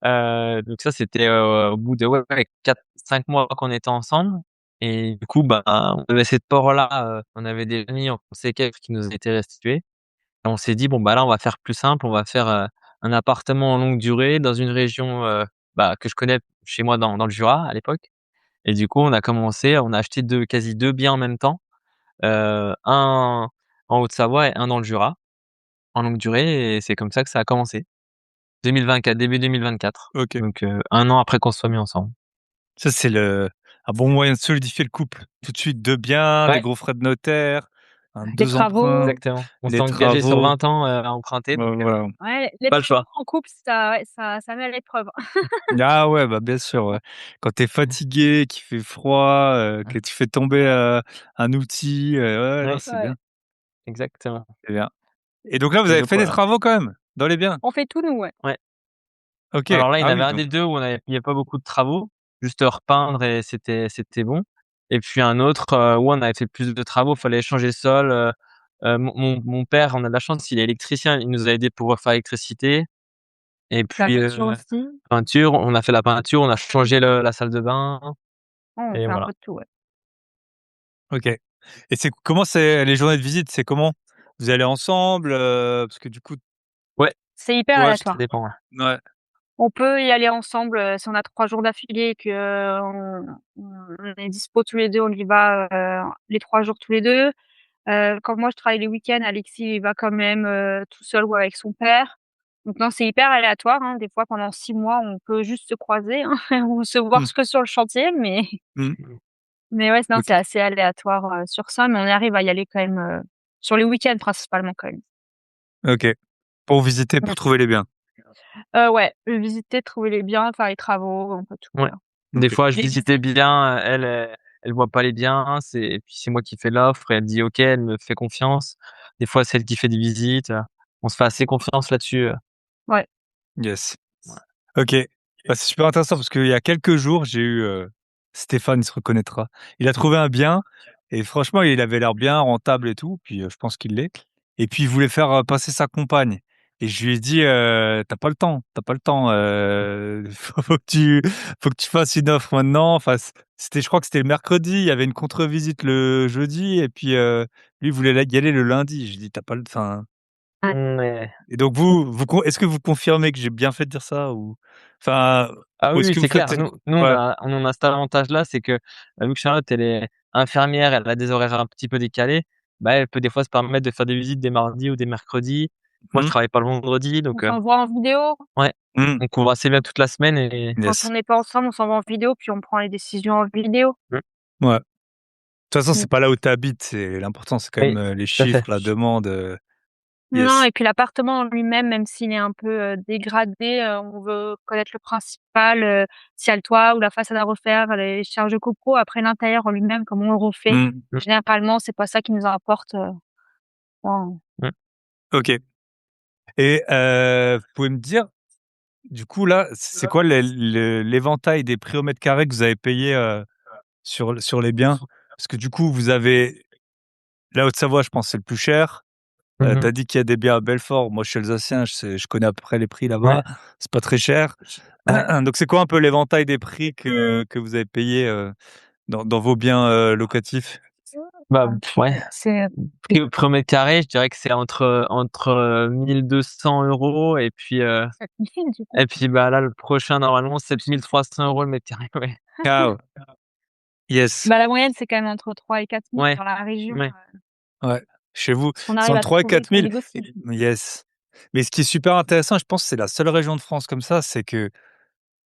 Donc ça, c'était, au bout de, ouais, 4-5 mois qu'on était ensemble et du coup, bah, on avait cette peur-là, on avait des amis en séquestre qui nous étaient restitués et on s'est dit: «Bon, bah, là, on va faire plus simple, on va faire, un appartement en longue durée dans une région, bah, que je connais chez moi dans le Jura à l'époque». Et du coup, on a acheté quasi 2 biens en même temps, un en Haute-Savoie et un dans le Jura, en longue durée et c'est comme ça que ça a commencé. 2024, début 2024, OK. donc 1 an après qu'on se soit mis ensemble. Ça, c'est un bon moyen de solidifier le couple. Tout de suite 2 biens, des Ouais, gros frais de notaire, Les 2 travaux, emprunts, exactement. On s'est les engagé sur travaux, 20 ans, à emprunter, donc voilà. ouais, les pas le travaux choix. en couple, ça ouais, ça met à l'épreuve. Ah ouais, bah, bien sûr, ouais. Quand tu es fatigué, qu'il fait froid, que tu fais tomber, un outil, ouais, non, Ouais, c'est bien, Ouais. exactement. c'est bien. Et donc là, vous Et avez donc fait des voilà. travaux quand même? Dans les biens? On fait tout nous, ouais. Ouais. OK. Alors là, il y en Ah avait oui, un donc des 2 où il y avait pas beaucoup de travaux, juste repeindre et c'était bon. Et puis un autre, où on avait fait plus de travaux, fallait changer le sol, mon père, on a de la chance, il est électricien, il nous a aidés pour refaire l'électricité et La puis, peinture aussi. peinture, on a fait la peinture, on a changé la salle de bain Ouais, on et fait un voilà. peu de tout, ouais. OK. Et comment c'est les journées de visite, c'est comment? Vous allez ensemble, parce que du coup, Ouais, C'est hyper toi, ça aléatoire. dépend, ouais. ouais, On peut y aller ensemble, si on a 3 jours d'affilée et qu'on est dispo tous les 2, on y va, les 3 jours tous les 2. Quand moi je travaille les week-ends, Alexis il va quand même, tout seul ou avec son père. Donc non, c'est hyper aléatoire, hein. Des fois pendant 6 mois, on peut juste se croiser, hein, ou se voir mmh, que sur le chantier, mais mmh, Mmh. mais ouais, non, c'est OK, assez aléatoire, sur ça, mais on arrive à y aller quand même, sur les week-ends principalement quand même. OK. Pour visiter, pour Mmh. trouver les biens. Ouais, visiter, trouver les biens, faire les travaux, un peu tout, Ouais. quoi. Des OK. fois, je Les visitais visites. bien, elle voit pas les biens, et puis c'est moi qui fais l'offre et elle dit: «OK», elle me fait confiance. Des fois, c'est elle qui fait des visites, on se fait assez confiance là-dessus, Ouais. Yes. ouais. OK. Bah, c'est super intéressant parce qu'il y a quelques jours, j'ai eu, Stéphane, il se reconnaîtra. Il a trouvé un bien et franchement, il avait l'air bien rentable et tout, puis, je pense qu'il l'est et puis il voulait faire, passer sa compagne et je lui ai dit: «Tu pas le temps, t'as pas le temps, faut que tu fasses une offre maintenant». Enfin, c'était je crois que c'était le mercredi, il y avait une contre-visite le jeudi et puis, lui, il voulait y aller le lundi. J'ai dit: «Tu pas le enfin». Ouais. Ouais. Et donc est-ce que vous confirmez que j'ai bien fait de dire ça ou enfin, Ah ou oui, est-ce oui, que vous c'est faites clair. Nous, ouais, on a cet avantage-là, c'est que, vu que Charlotte, elle est infirmière, elle a des horaires un petit peu décalés, bah, elle peut des fois se permettre de faire des visites des mardis ou des mercredis Moi, je travaille pas le vendredi, donc On s'envoie en vidéo. donc on voit assez bien toute la semaine et Quand on n'est pas ensemble, on s'envoie en vidéo, puis on prend les décisions en vidéo. Ouais. De toute façon, c'est Mmh. pas là où tu habites, c'est l'important, c'est quand Oui, même, les tout à fait. chiffres, la demande, Non, yes. et puis l'appartement en lui-même, même s'il est un peu, dégradé, on veut connaître le principal, s'il y a le toit ou la façade à refaire, les charges de copro. Après l'intérieur en lui-même, comment on le refait. Mmh. Généralement, c'est pas ça qui nous importe, dans OK. Et vous pouvez me dire, du coup, là, c'est quoi l'éventail des prix au mètre carré que vous avez payé, sur les biens? Parce que du coup, vous avez la Haute-Savoie, je pense, c'est le plus cher. Tu dit qu'il y a des biens à Belfort. Moi, je suis alsacien, je connais à peu près les prix là-bas. Ouais. C'est pas très cher. Ouais. Donc c'est quoi un peu l'éventail des prix que vous avez payés, dans vos biens, locatifs? Bah, ouais. c'est Prix au mètre carré, je dirais que c'est entre 1 200 € du coup. et puis, bah, là, le prochain, normalement, 7 300 € le mètre carré, ouais. Ah, yes. Bah, la moyenne, c'est quand même entre 3 et 4 000 Ouais, dans la région, ouais. Ouais. Chez vous, parce qu'on c'est arrive entre à 3 et trouver 4 qu'on 000. négocie. Yes. Mais ce qui est super intéressant, je pense que c'est la seule région de France comme ça, c'est que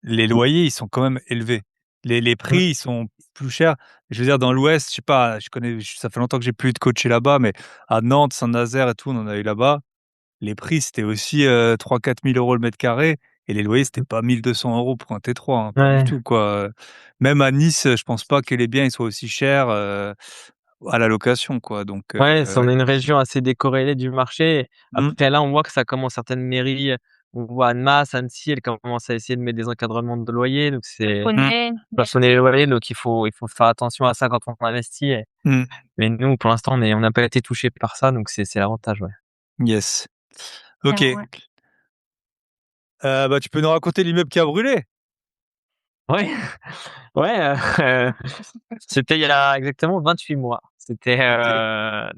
les loyers, ils sont quand même élevés. Les Mmh. prix, ils sont plus chers. Je veux dire, dans l'Ouest, je sais pas, ça fait longtemps que j'ai plus de coacher là-bas, mais à Nantes, Saint-Nazaire et tout, on en a eu là-bas. Les prix, c'était aussi, 3 000-4 000 € le mètre carré, et les loyers, c'était pas 1 200 € pour un T3, hein, pas du Ouais. tout, quoi. Même à Nice, je pense pas que les biens, ils soient aussi chers, à la location, quoi, donc Ouais, on ouais. est une région assez décorrélée du marché. Mmh. Après là, on voit que ça commence certaines mairies, on voit Annemasse, Annecy, elles commencent à essayer de mettre des encadrements de loyer, donc c'est Mmh. Poney, plafonner les loyers, donc il faut faire attention à ça quand on investit Mmh. mais nous, pour l'instant, on n'a pas été touchés par ça, donc c'est l'avantage, ouais. Yes. OK. ouais. Bah, tu peux nous raconter l'immeuble qui a brûlé? Ouais, ouais, c'était il y a exactement 28 mois. C'était, OK.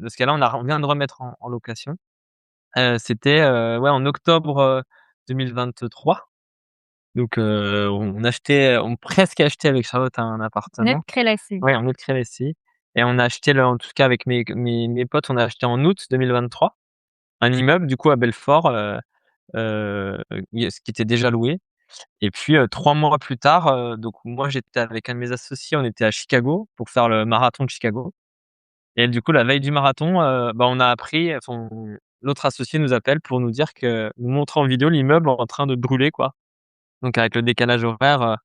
parce que là, on vient de remettre en location. C'était, ouais, en octobre, 2023. Donc, on presque acheté avec Charlotte un Net appartement. Crélassé. Ouais, on est de Crélassy et on a acheté en tout cas avec mes potes, on a acheté en août 2023 un immeuble du coup à Belfort, ce qui était déjà loué et puis, 3 mois plus tard, donc moi j'étais avec un de mes associés, on était à Chicago pour faire le marathon de Chicago et du coup la veille du marathon, bah, on a appris, enfin l'autre associé nous appelle pour nous montrer en vidéo l'immeuble en train de brûler quoi. Donc avec le décalage horaire,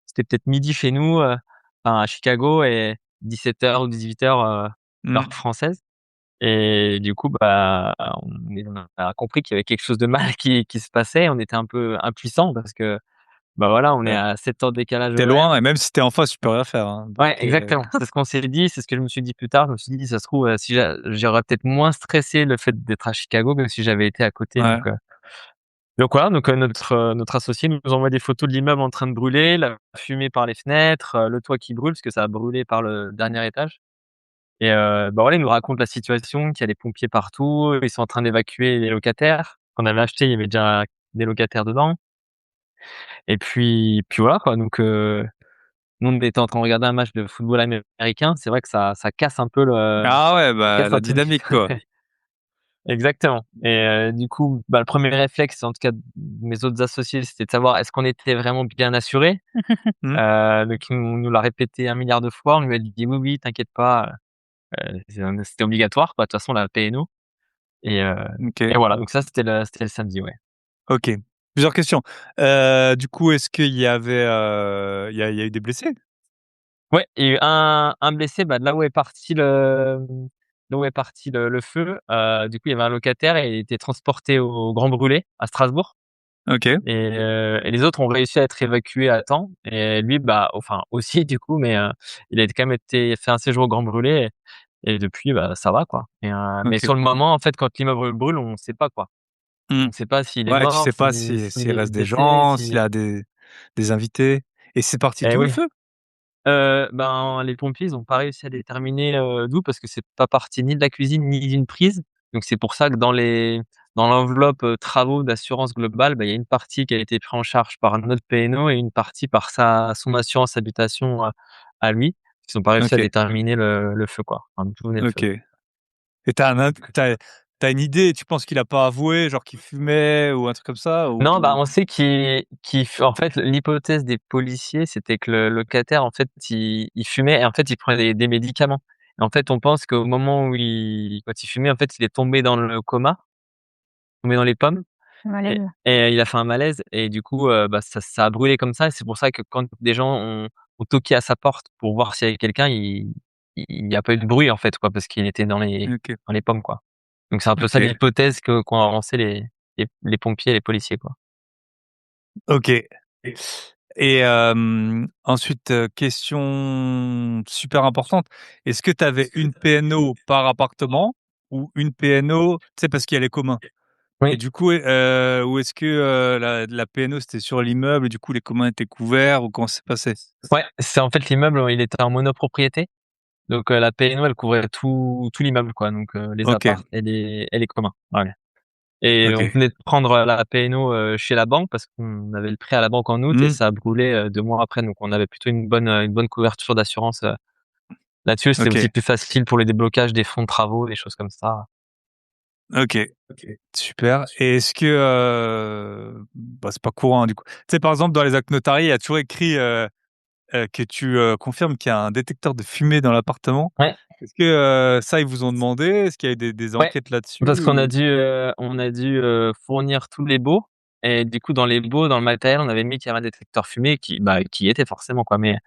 c'était peut-être midi chez nous, enfin à Chicago et 17 h ou 18 h, Mmh. heure française et du coup, bah, on a compris qu'il y avait quelque chose de mal qui se passait. On était un peu impuissants parce que, bah, voilà, on est Ouais. à 7 heures de décalage Tu horaire. loin et même si tu en face, tu peux rien faire, hein, Ouais, donc exactement. C'est ce qu'on s'est dit, c'est ce que je me suis dit plus tard. Je me suis dit: «Ça se trouve, si j'aurais peut-être moins stressé le fait d'être à Chicago que si j'avais été à côté», ouais. donc voilà, notre associé nous envoie des photos de l'immeuble en train de brûler, la fumée par les fenêtres, le toit qui brûle parce que ça a brûlé par le dernier étage et bah, voilà, il nous raconte la situation, qu'il y a des pompiers partout, ils sont en train d'évacuer les locataires. Quand on avait acheté, il y avait déjà des locataires dedans et puis voilà quoi, donc nous on était en train de regarder un match de football américain. C'est vrai que ça casse un peu Ah ouais, ça bah, casse un la peu dynamique, quoi. exactement et du coup, bah, le premier réflexe, en tout cas de mes autres associés, c'était de savoir est-ce qu'on était vraiment bien assurés? Mmh. Donc il nous l'a répété 1 milliard de fois. On lui a dit: «Oui, oui, t'inquiète pas, c'était obligatoire quoi, de toute façon on l'a payé nous» et heu OK. et voilà, donc ça c'était le samedi, ouais. OK. Plusieurs questions. Du coup, est-ce qu'il y avait, il y a eu des blessés? Ouais, il y a eu un blessé, bah, de là où est parti le feu, du coup, il y avait un locataire et il était transporté au Grand Brûlé à Strasbourg. OK. Et les autres ont réussi à être évacués à temps et lui, bah, enfin aussi du coup, mais il a quand même été fait un séjour au Grand Brûlé et depuis, bah, ça va quoi mais OK. sur le moment, en fait, quand l'immeuble brûle, on sait pas quoi. Mmh. On sait pas s'il est Ouais, tu sais mort, pas s'il s'il est reste des blessé, gens, s'il si a des invités, et c'est parti eh d'où le oui. feu? Ben, les pompiers, ils ont pas réussi à déterminer, d'où parce que c'est pas parti ni de la cuisine ni d'une prise. Donc c'est pour ça que dans l'enveloppe, travaux d'assurance globale, bah, il y a une partie qui a été prise en charge par notre P&O et une partie par son assurance habitation, à lui. Ils ont pas réussi à OK. déterminer le feu, quoi, enfin d'où venait le OK. feu. Et tu as une idée? Tu penses qu'il a pas avoué, genre qu'il fumait ou un truc comme ça Non, ou... on sait en fait, l'hypothèse des policiers, c'était que le locataire, en fait, il fumait et en fait, il prenait des médicaments. Et en fait, on pense qu'au moment où quand il fumait, en fait, il est tombé dans le coma, tombé dans les pommes Malaise. et il a fait un malaise et du coup, ça a brûlé comme ça et c'est pour ça que quand des gens ont toqué à sa porte pour voir s'il y avait quelqu'un, il y a pas eu de bruit, en fait, quoi, parce qu'il était OK, dans les pommes, quoi. Donc c'est un peu ça OK, l'hypothèse qu'ont avancé les pompiers et les policiers, quoi. OK. Et ensuite, question super importante, est-ce que tu avais une PNO par appartement ou une PNO, tu sais, parce qu'il y a les communs? Et Oui. du coup, ou est-ce que, la PNO c'était sur l'immeuble et du coup les communs étaient couverts ou comment ça s'est passé? Ouais, c'est en fait l'immeuble, il était en monopropriété, donc la PNO, elle couvrait tout l'immeuble, quoi, donc les OK, apparts et les communs, voilà. Et on OK. venait de prendre la PNO, chez la banque parce qu'on avait le prêt à la banque en août et Mmh, ça a brûlé, 2 mois après, donc on avait plutôt une bonne couverture d'assurance, là-dessus. C'était aussi OK, plus facile pour les déblocages des fonds de travaux, des choses comme ça. OK, super. Et est-ce que, bah, c'est pas courant du coup. Tu sais, par exemple, dans les actes notariés, il y a toujours écrit, que tu, confirmes qu'il y a un détecteur de fumée dans l'appartement. Ouais, Est-ce que, ça, ils vous ont demandé? Est-ce qu'il y a eu des ouais, enquêtes parce là-dessus qu'on a ou? dû fournir tous les baux et du coup dans les baux, dans le matériel, on avait mis qu'il y avait un détecteur fumée qui y était forcément, quoi, mais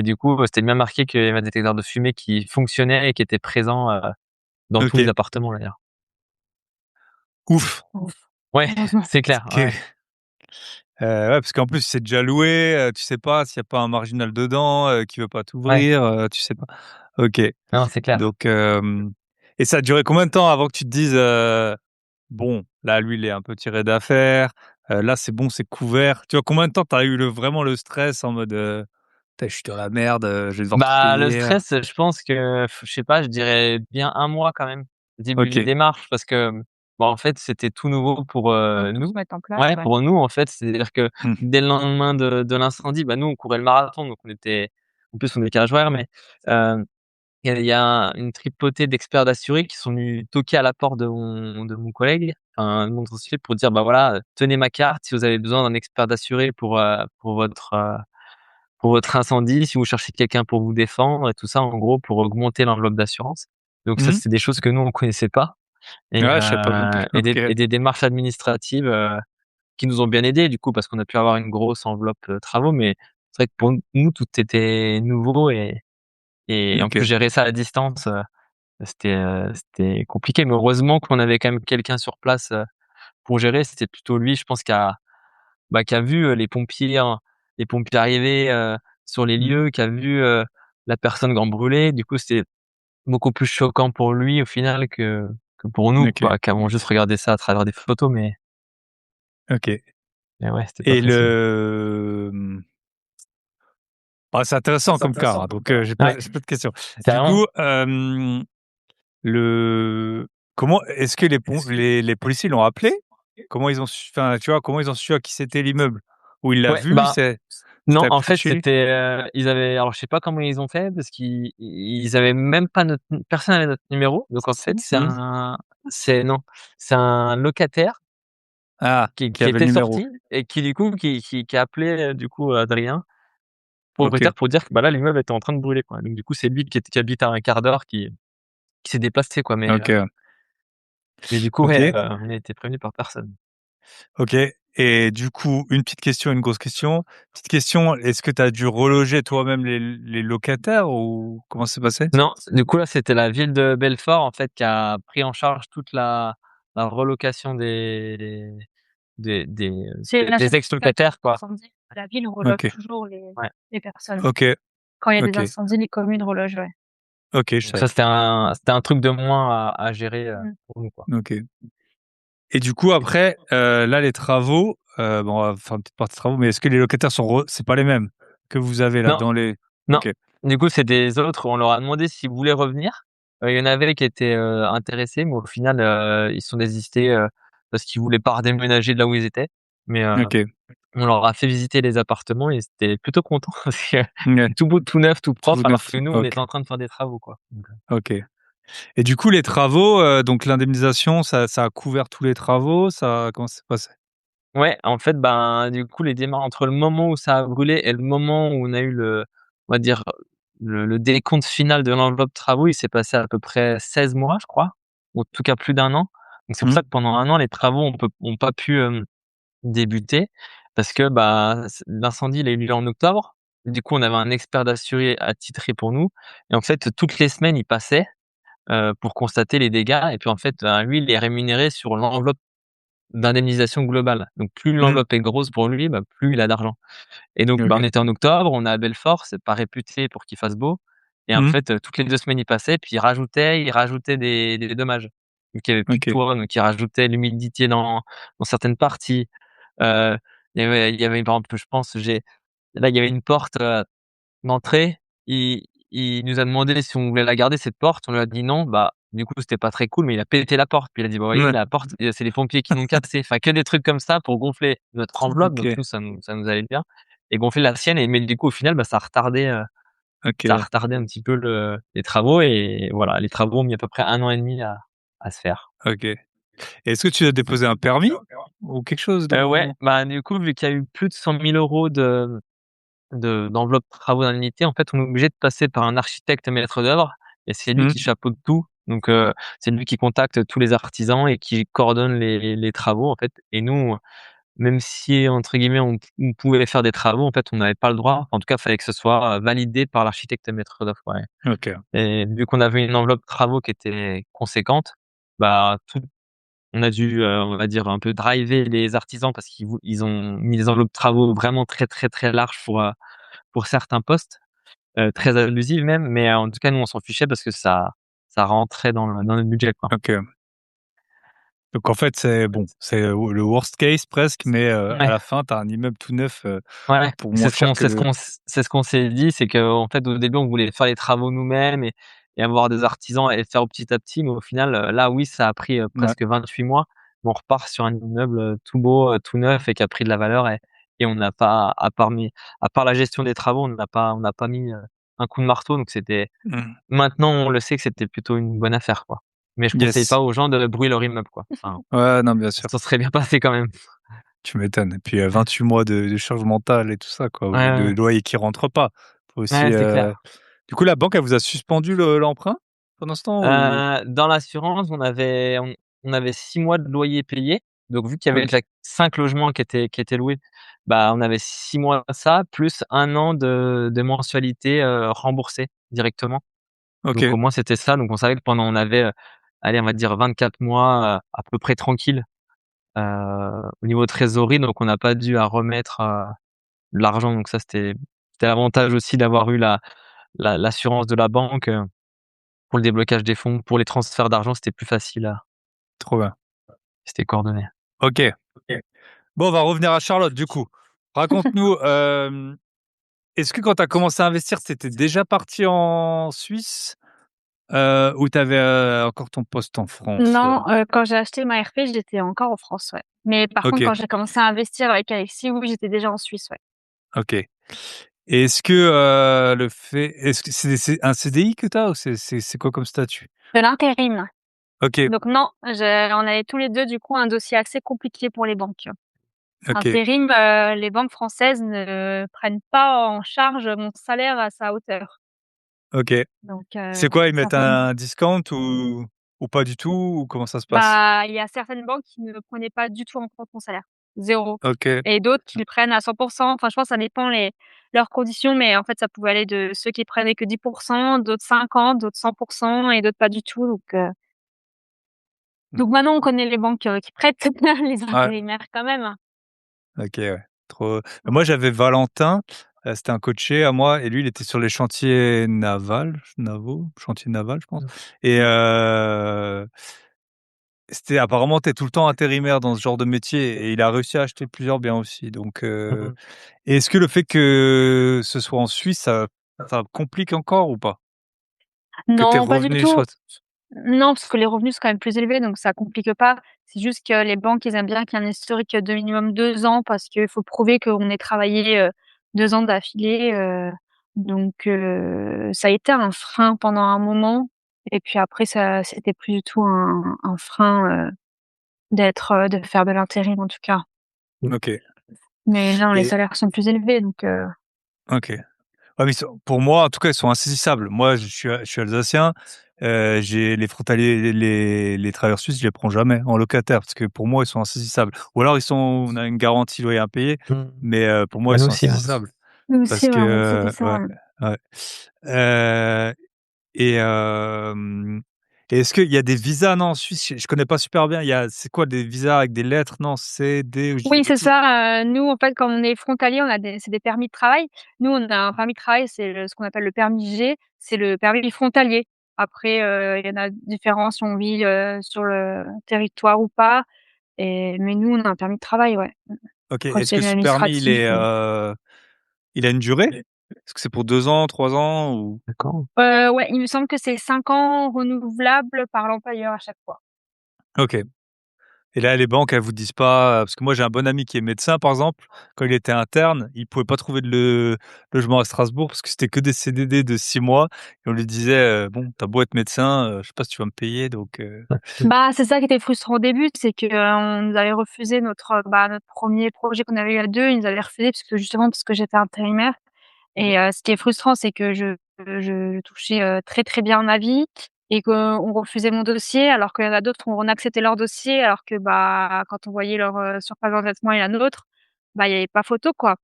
du coup, c'était bien marqué qu'il y avait un détecteur de fumée qui fonctionnait et qui était présent, dans tous les OK, appartements d'ailleurs. ouf. Ouf, Ouais, heureusement. c'est clair, OK. ouais. Ouais, parce qu'en plus, c'est déjà loué, tu sais pas s'il y a pas un marginal dedans, qui veut pas Ouais, t'ouvrir, tu sais pas. OK. non, c'est clair. Donc et ça a duré combien de temps avant que tu te dises, «Bon, là, lui, il est un peu tiré d'affaire, là, c'est bon, c'est couvert». Tu vois, combien de temps tu as eu vraiment le stress en mode, «Putain, je suis dans la merde, je vais devoir tout Bah, le payer»? stress, je pense que je sais pas, je dirais bien un mois quand même, début des OK. démarches parce que, en fait, c'était tout nouveau pour, Faut tout se nous. mettre en place, Ouais, ouais. pour nous, en fait, c'est-à-dire que Mmh. dès le lendemain de l'incendie, nous, on courait le marathon, donc en plus, on est cage horaire, mais, heu, il y a une tripotée d'experts d'assurés qui sont venus toquer à la porte de mon collègue, enfin, de mon associé pour dire: «Bah, voilà, tenez ma carte si vous avez besoin d'un expert d'assuré pour votre incendie, si vous cherchez quelqu'un pour vous défendre et tout ça, en gros, pour augmenter l'enveloppe d'assurance». Donc ça, Mmh. c'est des choses que nous, on connaissait pas et Ouais, je savais pas non plus. OK. des démarches administratives, qui nous ont bien aidés du coup, parce qu'on a pu avoir une grosse enveloppe, travaux, mais c'est vrai que pour nous, tout était nouveau et en plus OK. gérer ça à distance, c'était compliqué. Mais heureusement qu'on avait quand même quelqu'un sur place, pour gérer. C'était plutôt lui, je pense, qui a vu, les pompiers arriver, sur les Mmh. lieux, qui a vu, la personne grand brûlée. Du coup, c'était beaucoup plus choquant pour lui au final que pour nous, OK. quoi, qui avons juste regardé ça à travers des photos, OK. mais ouais, c'était pas Et facile. c'est intéressant comme cas, hein, donc Ouais, j'ai pas de questions. Du carrément. coup, le comment est-ce que les policiers l'ont appelé? Comment ils ont su enfin, tu vois, comment ils ont su à qui c'était l'immeuble? Ou il l'a Ouais, vu, c'était non, à en côté de fait, chez lui? c'était, ils avaient alors je sais pas comment ils ont fait parce qu'ils avaient même pas personne avait notre numéro. Donc en fait, Mmh. non, c'est un locataire Ah, qui qui qui avait le était numéro. sorti et qui du coup qui a appelé, du coup, Adrien, OK. propriétaire, pour dire que, là, l'immeuble était en train de brûler, quoi. Donc du coup, c'est lui qui habite à un quart d'heure qui s'est déplacé, quoi, OK. mais du coup, ouais, OK. on a été prévenus par personne. OK. Et du coup, une petite question, une grosse question. Petite question, est-ce que tu as dû reloger toi-même les locataires ou comment ça s'est passé? Non, du coup, là, c'était la ville de Belfort, en fait, qui a pris en charge toute la relocation C'est des l'assurance ex-locataires, quoi. incendie. La ville reloge OK. toujours Ouais. les personnes. OK. Quand il y a des OK. incendies, les communes relogent, ouais. OK, je Donc savais ça, pas. c'était un truc de moins à gérer, Mmh. pour nous, quoi. OK. Et du coup après, là les travaux, bon, on va faire une petite partie travaux, mais est-ce que les locataires c'est pas les mêmes que vous avez là Non, dans les non. OK. Du coup, c'est des autres, on leur a demandé s'ils voulaient revenir. Il y en avait qui étaient, intéressés, mais au final, ils sont désistés, parce qu'ils voulaient pas redéménager de là où ils étaient. Mais, OK. on leur a fait visiter les appartements et ils étaient plutôt contents parce que Ouais, tout beau, tout neuf, tout tout propre, alors neuf. que nous, on OK. était en train de faire des travaux, quoi. Donc, OK. Et du coup, les travaux, donc l'indemnisation, ça a couvert tous les travaux? Comment ça s'est passé? Ouais, en fait, ben, du coup, les démarches entre le moment où ça a brûlé et le moment où on a eu on va dire, le décompte final de l'enveloppe travaux, il s'est passé à peu près 16 mois, je crois, ou en tout cas plus d'1 an. Donc c'est pour Mmh. ça que pendant 1 an, les travaux ont pas pu, débuter parce que, bah, l'incendie, il a eu lieu en octobre. Du coup, on avait un expert d'assuré attitré pour nous et en fait, toutes les semaines, il passait, pour constater les dégâts et puis, en fait, lui, il est rémunéré sur l'enveloppe d'indemnisation globale. Donc plus Mmh. l'enveloppe est grosse pour lui, bah, plus il a d'argent. Et donc, bah, on OK. était en octobre, on est à Belfort, c'est pas réputé pour qu'il fasse beau et en Mmh. fait, toutes les 2 semaines, il passait puis il rajoutait des dommages. Donc il y avait plus de OK. toit, donc il rajoutait l'humidité dans certaines parties. Heu, il y avait par exemple, je pense, il y avait une porte, d'entrée, il nous a demandé si on voulait la garder cette porte, on lui a dit: «Non», bah, du coup, c'était pas très cool, mais il a pété la porte, puis il a dit: «Bah, voyez Ouais. la porte, c'est les pompiers qui l'ont cassée». Enfin, que des trucs comme ça pour gonfler notre enveloppe, donc OK. nous, ça nous allait bien et gonfler la sienne mais du coup, au final, bah, ça a OK. retardé un petit peu les travaux et voilà, les travaux ont mis à peu près 1 an et demi à se faire. OK. Et est-ce que tu as déposé un permis ou quelque chose Ouais, dans bah, du coup, vu qu'il y a eu plus de 100 000 € d'enveloppe travaux d'indemnité, en fait, on est obligé de passer par un architecte maître d'œuvre et c'est lui mmh. qui chapeaute tout. Donc, c'est lui qui contacte tous les artisans et qui coordonne les travaux, en fait. Et nous, même si, entre guillemets, on pouvait faire des travaux, en fait, on n'avait pas le droit. En tout cas, il fallait que ce soit, validé par l'architecte maître d'œuvre, ouais. OK. Et vu qu'on avait une enveloppe travaux qui était conséquente, bah, on a dû, on va dire, un peu driver les artisans parce ils ont mis des enveloppes travaux vraiment très, très, très larges pour certains postes. Très abusive même, mais en tout cas, nous, on s'en fichait parce que ça rentrait dans notre budget, quoi. OK. Donc en fait, c'est bon, c'est, le worst case presque, mais à Ouais, la fin, tu as un immeuble tout neuf, ouais, pour moins cher que le c'est ce qu'on s'est dit, c'est qu'en fait, au début, on voulait faire les travaux nous-mêmes et avoir des artisans et faire petit à petit, mais au final, là, oui, ça a pris, ouais. presque 28 mois, mais on repart sur un immeuble, tout beau, tout neuf et qui a pris de la valeur et on n'a pas à part la gestion des travaux, on n'a pas mis, un coup de marteau, donc c'était Mmh. maintenant, on le sait que c'était plutôt une bonne affaire, quoi. Mais je conseille Yes. pas aux gens de brûler leur immeuble, quoi. Enfin, Ouais, non, bien sûr, ça serait bien passé quand même. tu m'étonnes et puis, 28 mois de charge mentale et tout ça quoi, Ouais, ou ouais, de ouais. loyer qui rentre pas. Faut aussi, Ouais, c'est clair. du coup, la banque, elle vous a suspendu l'emprunt pendant ce temps ou? Dans l'assurance, on avait 6 mois de loyer payé. Donc vu qu'il y avait OK. déjà 5 logements qui étaient loués, bah, on avait 6 mois ça, plus 1 an de mensualités, remboursées directement. Donc OK. au moins c'était ça. Donc on savait que pendant on avait, allez, on va dire 24 mois, à peu près tranquille, au niveau trésorerie. Donc on n'a pas dû à remettre, de l'argent. Donc ça, c'était l'avantage aussi d'avoir eu l'assurance de la banque, pour le déblocage des fonds. Pour les transferts d'argent, c'était plus facile à Trop bien. c'était coordonné. OK. Bon, on va revenir à Charlotte du coup. Raconte-nous, est-ce que quand tu as commencé à investir, tu étais déjà parti en Suisse, ou tu avais, encore ton poste en France? Non, quand j'ai acheté ma RP, j'étais encore en France, ouais. Mais par contre, OK, quand j'ai commencé à investir avec Alexis, oui, j'étais déjà en Suisse, ouais. OK. Et est-ce que, est-ce que c'est un CDI que tu as ou c'est quoi comme statut? De l'intérim. OK, Donc non, on avait tous les 2 du coup un dossier assez compliqué pour les banques. OK, Intérim, les banques françaises ne prennent pas en charge mon salaire à sa hauteur. OK. Donc C'est quoi? Ils mettent certaines un discount ou pas du tout? Ou comment ça se passe? bah, il y a certaines banques qui ne prenaient pas du tout en compte mon salaire, 0, OK. et d'autres qui le prennent à 100. Enfin, je pense que ça dépend leurs conditions, mais en fait, ça pouvait aller de ceux qui prenaient que 10, d'autres 50, d'autres 100 et d'autres pas du tout. Mmh. Donc maintenant, on connaît les banques, qui prêtent les Ouais, intérimaires quand même. OK, ouais. Trop moi, j'avais Valentin, c'était un coaché à moi et lui, il était sur les chantiers navaux, chantiers navals, je pense Mmh. et c'était apparemment, tu es tout le temps intérimaire dans ce genre de métier et il a réussi à acheter plusieurs biens aussi donc Mmh mh. et est-ce que le fait que ce soit en Suisse, ça complique encore ou pas? Que tes Non, pas du revenus tout. soient Non, parce que les revenus sont quand même plus élevés, donc ça complique pas. C'est juste que les banques, ils aiment bien qu'il y ait un historique de minimum 2 ans parce qu'il faut prouver qu'on ait travaillé, 2 ans d'affilée, donc ça a été un frein pendant un moment. Et puis après ça c'était plus du tout un frein, de faire de l'intérim en tout cas. OK. Mais non, les Et salaires sont plus élevés donc OK. Ouais, mais pour moi, en tout cas, ils sont insaisissables. Moi, je suis alsacien, j'ai les frontaliers, les travailleurs suisses, je les prends jamais en locataire parce que pour moi, ils sont insaisissables. Ou alors on a une garantie loyer impayé, Mmh. mais pour moi, Bah, ils nous sont aussi, ouais. insaisissables nous parce aussi, ouais, on a essayé que ça, ouais, ouais. Heu et est-ce qu'il y a des visas? Non, en Suisse, je connais pas super bien. Il y a c'est quoi des visas avec des lettres? Non, C, D ou je dis des Oui, c'est bêtises? ça, nous, en fait, quand on est frontalier, on a c'est des permis de travail. Nous, on a un permis de travail, c'est ce qu'on appelle le permis G, c'est le permis frontalier. Après, il y en a différents si on vit, sur le territoire ou pas mais nous, on a un permis de travail, ouais. OK. Après Est-ce c'est que ce permis, administratif, il a une durée? Est-ce que c'est pour 2 ans, 3 ans ou? D'accord. Ouais, il me semble que c'est 5 ans renouvelables par l'employeur à chaque fois. OK. Et là, les banques, elles vous disent pas, parce que moi, j'ai un bon ami qui est médecin, par exemple. Quand il était interne, il pouvait pas trouver de logement à Strasbourg parce que c'était que des CDD de 6 mois et on lui disait: «Bon, tu as beau être médecin, je sais pas si tu vas me payer donc Bah, c'est ça qui était frustrant au début, c'est que, on nous avait refusé notre 1er projet qu'on avait eu à 2, ils nous avaient refusé parce que justement parce que j'étais intérimaire ce qui est frustrant, c'est que je touchais, très, très bien ma vie et qu'on refusait mon dossier alors qu'il y en a d'autres, on acceptait leur dossier alors que, bah, quand on voyait leur, surface d'endettement et la nôtre, bah, il y avait pas photo, quoi.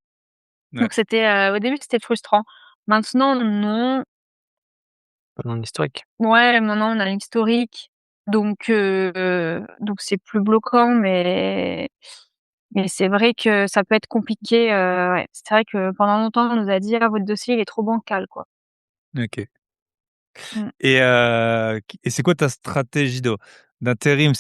ouais, Donc c'était, au début, c'était frustrant. Maintenant, non. Pas dans l'historique. Ouais, maintenant on a l'historique, donc c'est plus bloquant, mais c'est vrai que ça peut être compliqué, ouais. C'est vrai que pendant longtemps, on nous a dit: «Ah votre dossier, il est trop bancal», quoi. OK. Mmh. Et c'est quoi ta stratégie d'intérim?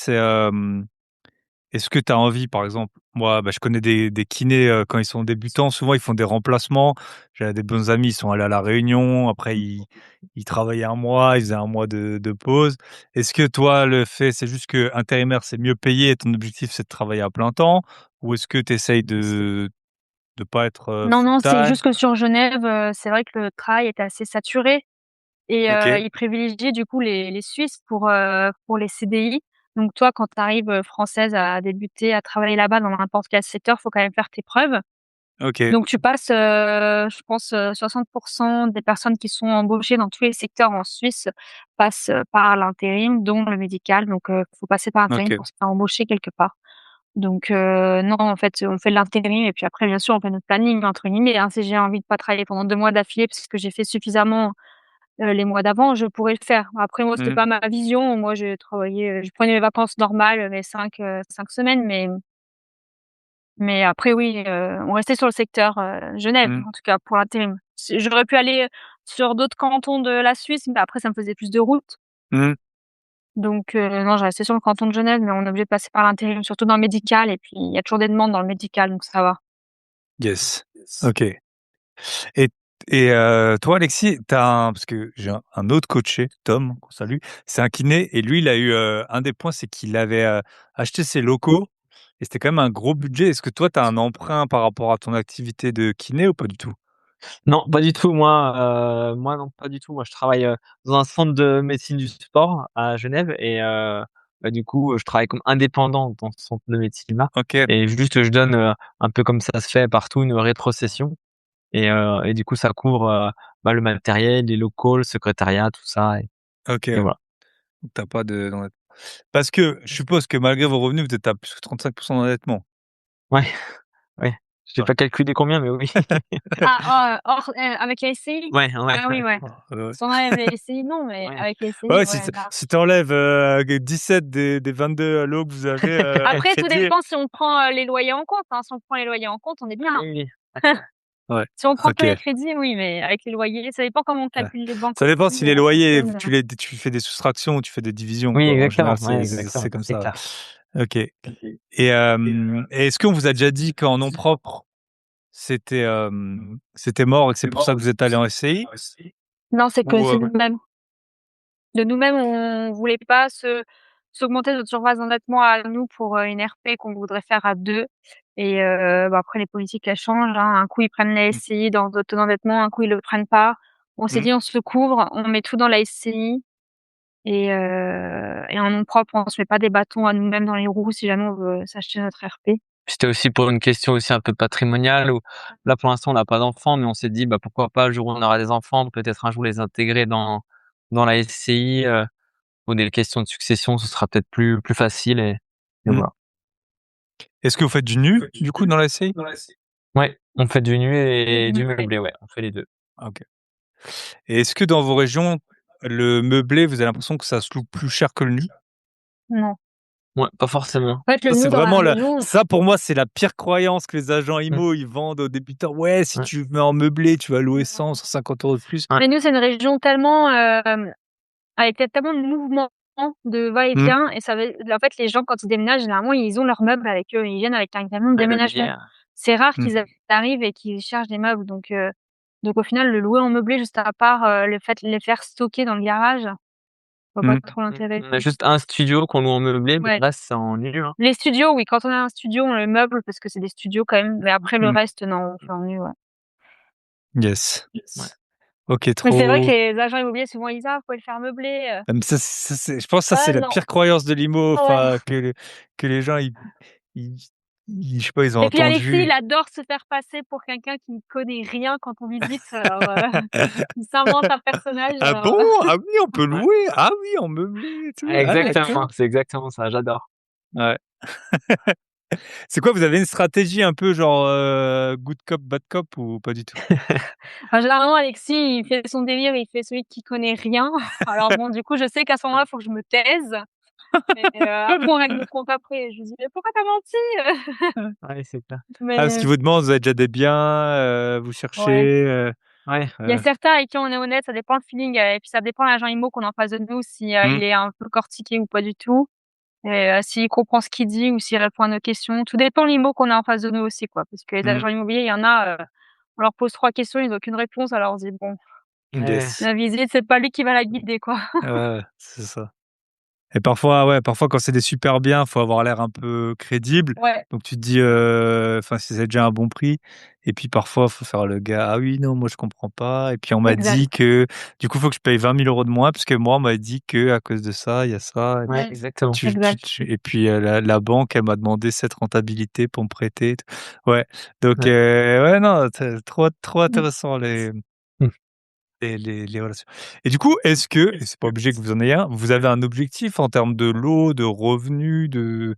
Est-ce que tu as envie, par exemple, moi, bah, je connais des kinés, quand ils sont débutants, souvent ils font des remplacements. J'ai des bons amis, ils sont allés à La Réunion, après ils travaillaient un mois, ils faisaient un mois de pause. Est-ce que toi, le fait c'est juste que intérimaire, c'est mieux payé et ton objectif, c'est de travailler à plein temps? Ou est-ce que tu essayes de pas être, Non, non, c'est full-time? juste que sur Genève, c'est vrai que le travail est assez saturé OK, ils privilégient du coup les Suisses pour les CDI. Donc toi, quand tu arrives, française à débuter, à travailler là-bas dans n'importe quel secteur, faut quand même faire tes preuves. OK, Donc tu passes, je pense, 60 des personnes qui sont embauchées dans tous les secteurs en Suisse passent, par l'intérim, dont le médical. Donc faut passer par l'intérim OK. pour se faire embaucher quelque part. Donc non, en fait, on fait de l'intérim et puis après, bien sûr, on fait notre «planning» entre guillemets, hein. Si j'ai envie de pas travailler pendant 2 mois d'affilée parce que j'ai fait suffisamment, les mois d'avant, je pourrais le faire. Après moi, c'était Mmh. pas ma vision. Moi, j'ai travaillé, je prenais mes vacances normales, mes 5 semaines, mais après oui, on restait sur le secteur, Genève, Mmh. en tout cas pour l'intérim. J'aurais pu aller sur d'autres cantons de la Suisse, mais après ça me faisait plus de route. Mmh. Donc non, je restais sur le canton de Genève, mais on est obligé de passer par l'intérim, surtout dans le médical et puis il y a toujours des demandes dans le médical, donc ça va. Yes. OK. Et toi Alexis, parce que j'ai un autre coaché, Tom, qu'on salue, c'est un kiné et lui il a eu, un des points, c'est qu'il avait, acheté ses locaux et c'était quand même un gros budget. Est-ce que toi tu as un emprunt par rapport à ton activité de kiné ou pas du tout? Non, pas du tout. Moi non, pas du tout. Moi, je travaille, dans un centre de médecine du sport à Genève et bah, du coup, je travaille comme indépendant dans ce centre de médecine-là OK, et juste je donne, un peu comme ça se fait partout, une rétrocession et du coup, ça couvre, bah, le matériel, les locaux, le secrétariat, tout ça OK, et ouais. voilà. Donc tu pas de d'endettement. Parce que je suppose que malgré vos revenus, vous êtes à plus que 35 d'endettement? Ouais, ouais. J'ai Ouais. pas calculé combien, mais oui. Ah, hors, avec la SCI? Ouais, ouais, Ah oui, ouais. ouais. Ouais. Si on enlève les SCI, non, mais Ouais. avec les SCI, Ouais, ouais, là. si tu enlèves, 17 des 22 lots que vous avez, à Après, tout crédit. dépend si on prend, les loyers en compte, hein. Si on prend les loyers en compte, on est bien. Oui, oui. D'accord. Ouais, Si on prend que les OK. crédits, oui, mais avec les loyers, ça dépend comment on Ouais. calcule les banques Ça dépend aussi, si les loyers, certaines, tu fais des soustractions ou tu fais des divisions, Oui, quoi. En exactement. général, Ouais, c'est exactement. comme C'est ça. clair. OK. Et est-ce qu'on vous a déjà dit qu'en nom propre, c'était mort et que c'est pour ça que vous êtes allés en SCI? non, c'est que Ou, c'est nous-mêmes. De nous-mêmes, on voulait pas s'augmenter notre surface d'endettement à nous pour, une RP qu'on voudrait faire à 2 bah, après les politiques elles changent, hein. Un coup ils prennent la mmh, SCI dans notre taux d'endettement, un coup ils le prennent pas. On s'est mmh, dit: «On se couvre, on met tout dans la SCI» et en nom propre, on se met pas des bâtons à nous-mêmes dans les roues si jamais on veut s'acheter notre RP. C'était aussi pour une question aussi un peu patrimoniale où là, pour l'instant, on n'a pas d'enfants, mais on s'est dit: «Bah, pourquoi pas, le jour où on aura des enfants, peut-être un jour les intégrer dans la SCI, pour des questions de succession, ce sera peut-être plus facile» et Mmh. voilà. Est-ce que vous faites du nu, du coup, dans la SCI? Ouais, on fait du nu et Et du du meublé. meublé, ouais, on fait les 2. Ah, OK. Et est-ce que dans vos régions, le meublé, vous avez l'impression que ça se loue plus cher que le nu? Non. Ouais, pas forcément. En fait, le Ça, c'est nous dans la vraiment région, ça pour moi, c'est la pire croyance que les agents Mmh, IMO, ils vendent aux débutants. Ouais, si ouais, tu mets en meublé, tu vas louer non. 100-150 € de plus. ouais, Mais nous, c'est une région tellement, avec tellement de mouvements, de Mmh, va-et-vient et ça veut en fait, les gens quand ils déménagent, généralement, ils ont leurs meubles avec eux. Ils viennent avec un camion de ouais, déménagement. l'immobilier, C'est rare mmh, qu'ils arrivent et qu'ils cherchent des meubles donc au final, le louer en meublé, juste à part, le fait de les faire stocker dans le garage, je vois pas mmh. trop l'intérêt, on quoi. a juste un studio qu'on loue en meublé, mais Ouais. le reste, c'est en nu, hein. Les studios, oui, quand on a un studio, on le meuble parce que c'est des studios quand même, mais après le Mmh. reste, non, on fait en nu, ouais. Yes. Ouais. OK, Mais c'est vrai que trop les agents immobiliers, souvent, ils disent: «Ah, vous pouvez le faire meubler». mais ça c'est je pense que ça, c'est Ah la non, pire croyance de l'IMO, ouais. enfin, que les gens ils je sais pas, ils ont Et puis Alexis, il entendu. adore se faire passer pour quelqu'un qui ne connaît rien quand on visite, alors, il s'invente un personnage, «Ah bon? alors, Ah oui, on peut Ouais, louer? Ah oui, en meublé et tout? Ah d'accord». exactement, c'est exactement ça, j'adore. Ouais. C'est quoi, vous avez une stratégie un peu genre, good cop, bad cop ou pas du tout? généralement Alexis, il fait son délire, il fait celui qui connaît rien. Alors bon, du coup, je sais qu'à ce moment-là, il faut que je me taise et après on règle le compte après. Je lui dis: «Mais pourquoi tu as menti?» Ouais, c'est clair. Ah, parce qu'ils Mais vous demandent, vous avez déjà des biens, vous ouais. cherchez, Ouais, Il y a heu, certains avec qui on est honnête, ça dépend le feeling, et puis ça dépend de l'agent IMO qu'on a en face de nous, si, mmh, il est un peu cortiqué ou pas du tout et s'il comprend ce qu'il dit ou s'il répond à nos questions. Tout dépend de l'IMO qu'on a en face de nous aussi, quoi. Parce que les mmh, agents immobiliers, il y en a, on leur pose 3 questions, ils ont aucune réponse, alors on se dit: «Bon, ouais, yes. la visite, c'est pas lui qui va la guider, quoi». Ouais, ouais, c'est ça. Et parfois, ouais, parfois quand c'est des super biens, faut avoir l'air un peu crédible. Ouais, Donc tu te dis, enfin, si c'est déjà un bon prix et puis parfois, faut faire le gars: «Ah oui, non, moi je comprends pas et puis on m'a dit exact. que du coup, faut que je paye 20 000 € de moins parce que moi, on m'a dit que à cause de ça, il y a ça». ouais, Mmh, exactement. exact. Et puis, la banque, elle m'a demandé cette rentabilité pour me prêter et tout. Ouais, donc Ouais. ouais, non, c'est trop Mmh. intéressant Mmh. les relations. Et du coup, est-ce que, et c'est pas obligé que vous en ayez un, vous avez un objectif en termes de lots, de revenus, de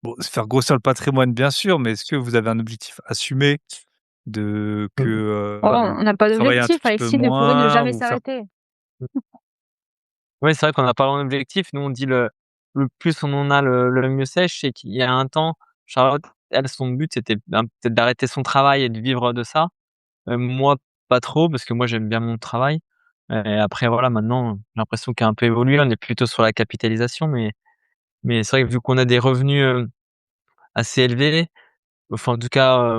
bon, se faire grossir le patrimoine, bien sûr, mais est-ce que vous avez un objectif assumé de que, Mmh. Oh, on n'a pas travailler un tout d'objectif, petit peu Alexis ne pourrait ne moins jamais ou faire s'arrêter. Ouais, c'est vrai qu'on n'a pas vraiment d'objectif. Nous, on dit le plus on en a, le mieux c'est. Je sais qu'il y a un temps, Charlotte, elle, son but, c'était peut-être d'arrêter son travail et de vivre de ça. Moi, pas trop, parce que moi, j'aime bien mon travail. Et après, voilà, maintenant, j'ai l'impression qu'il a un peu évolué. On est plutôt sur la capitalisation, mais c'est vrai que vu qu'on a des revenus, assez élevés, enfin, en tout cas,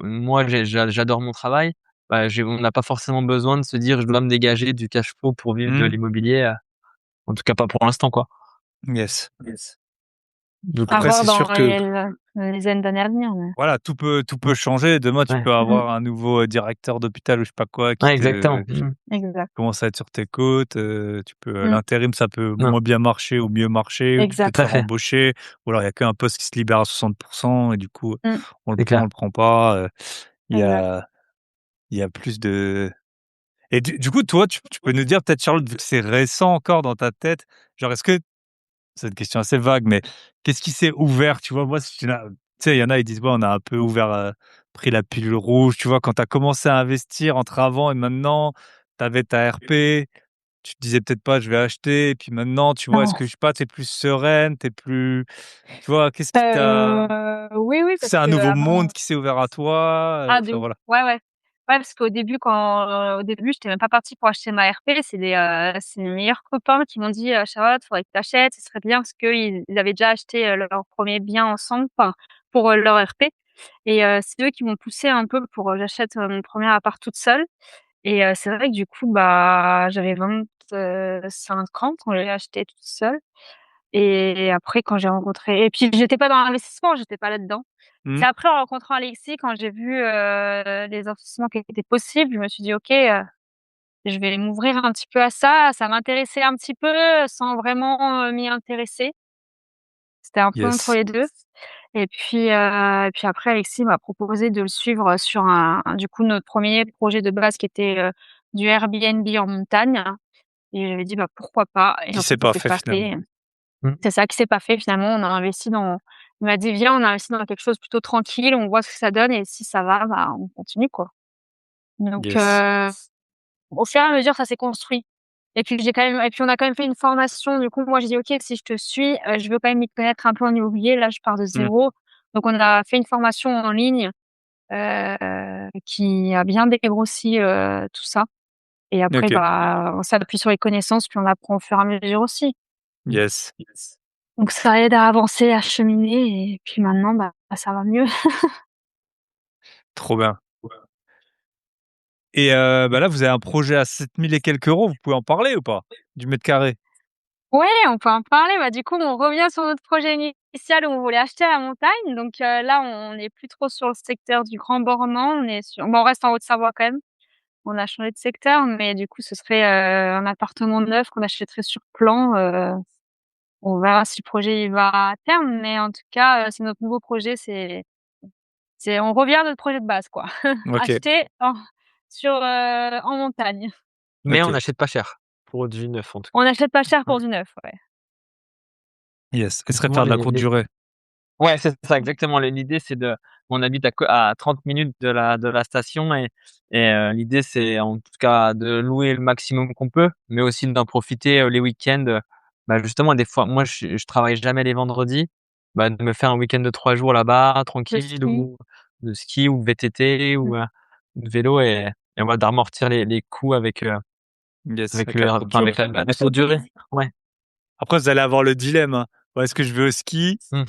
moi, j'adore mon travail. Bah, on n'a pas forcément besoin de se dire: «Je dois me dégager du cash flow pour vivre de mmh, l'immobilier», en tout cas pas pour l'instant, quoi. yes. Donc À Après, voir c'est dans sûr que les années à venir, mais voilà, tout peut changer. Demain, tu ouais, peux mmh, avoir un nouveau, directeur d'hôpital ou je sais pas quoi qui ouais, exactement. te Mmh. exact. commence à être sur tes côtes, tu peux, Mmh, l'intérim, ça peut Non, moins bien marcher ou mieux marcher, ou tu peux te tout à exact. faire fait, embaucher, ou alors il y a qu'un poste qui se libère à 60 et du coup, Mmh, on le c'est prend, on clair. le prend pas, il y exact. a il y a plus de et du coup, toi, tu peux nous dire peut-être, Charlotte, vu que c'est récent encore dans ta tête, genre, est-ce que c'est une question assez vague, mais qu'est-ce qui s'est ouvert? Tu vois? Moi, si tu sais, il y en a, ils disent: «Ouais, on a un peu ouvert, pris la pilule rouge». Tu vois? Quand tu as commencé à investir entre avant et maintenant, tu avais ta RP, tu te disais peut-être pas: «Je vais acheter», et puis maintenant, tu vois? Est-ce Non. que, je sais pas, tu es plus sereine, tu es plus tu vois? Qu'est-ce qui t'a Oui, oui, parce c'est un nouveau monde qu'avant qui s'est ouvert à toi, de enfin ouf. voilà. Ouais, ouais. Ouais, parce qu'au début, au début, j'étais même pas partie pour acheter ma RP. C'est mes meilleurs copains qui m'ont dit: «Charlotte, faudrait que tu achètes, ce serait bien», parce qu'ils avaient déjà acheté, leur 1er bien ensemble, enfin, pour, leur RP et c'est eux qui m'ont poussée un peu pour, j'achète, mon premier appart toute seule et c'est vrai que du coup, bah, j'avais 25 ans quand j'ai acheté toute seule. Et après quand j'ai rencontré et puis j'étais pas dans l'investissement, j'étais pas là-dedans. Mmh. C'est après en rencontrant Alexis quand j'ai vu, les investissements qui étaient possibles, je me suis dit: «OK, je vais m'ouvrir un petit peu à ça. Ça m'intéressait un petit peu, sans vraiment, m'y intéresser. C'était un peu entre Yes. les 2. Et puis après Alexis m'a proposé de le suivre sur du coup, notre premier projet de base qui était, du Airbnb en montagne et j'avais dit: «Bah, pourquoi pas?» et Qui en fait, s'est ça pas s'est fait pas finalement. fait. Mmh. C'est ça qui s'est pas fait finalement. Il m'a dit: «Viens, on investit dans quelque chose plutôt tranquille, on voit ce que ça donne et si ça va, bah, on continue, quoi». Donc Yes. au fur et à mesure, ça s'est construit et puis on a quand même fait une formation. Du coup, moi, j'ai dit: «OK, si je te suis, je veux quand même m'y connaître un peu en immobilier. Là, je pars de Mmh. zéro». Donc on a fait une formation en ligne, qui a bien dégrossi, tout ça et après, OK. bah, on s'appuie sur les connaissances, puis on apprend au fur et à mesure aussi. Yes. Donc ça aide à avancer, à cheminer et puis maintenant, bah, ça va mieux. Trop bien. Et bah, là, vous avez un projet à 7 000 et quelques euros, vous pouvez en parler ou pas? Du mètre carré? Ouais, on peut en parler. Bah, du coup, on revient sur notre projet initial où on voulait acheter à la montagne. Donc là, on n'est plus trop sur le secteur du Grand Bornand, on reste en Haute-Savoie quand même. On a changé de secteur, mais du coup, ce serait, un appartement neuf qu'on achèterait sur plan, on verra si le projet il va à terme, mais en tout cas, c'est notre nouveau projet, c'est on revient à notre projet de base, quoi. OK, Acheter en montagne. Mais on OK. n'achète pas cher pour du neuf, en tout On cas. n'achète pas cher Ouais. pour du neuf, ouais. Yes. Et ce serait de Souvent faire de la les courte durée? ouais, c'est ça exactement. L'idée, c'est de on habite à 30 minutes de la station et l'idée, c'est en tout cas de louer le maximum qu'on peut, mais aussi d'en profiter, les week-ends, bah, justement des fois moi je travaille jamais les vendredis, bah, de me faire un week-end de 3 jours là-bas Le tranquille ski. ou de ski ou de VTT Mmh. ou de vélo et voilà d'amortir les coûts Yes, avec avec la le courte enfin durée. avec la courte durée. Ouais. Après, vous allez avoir le dilemme, hein. Ouais, est-ce que je vais au ski Mmh.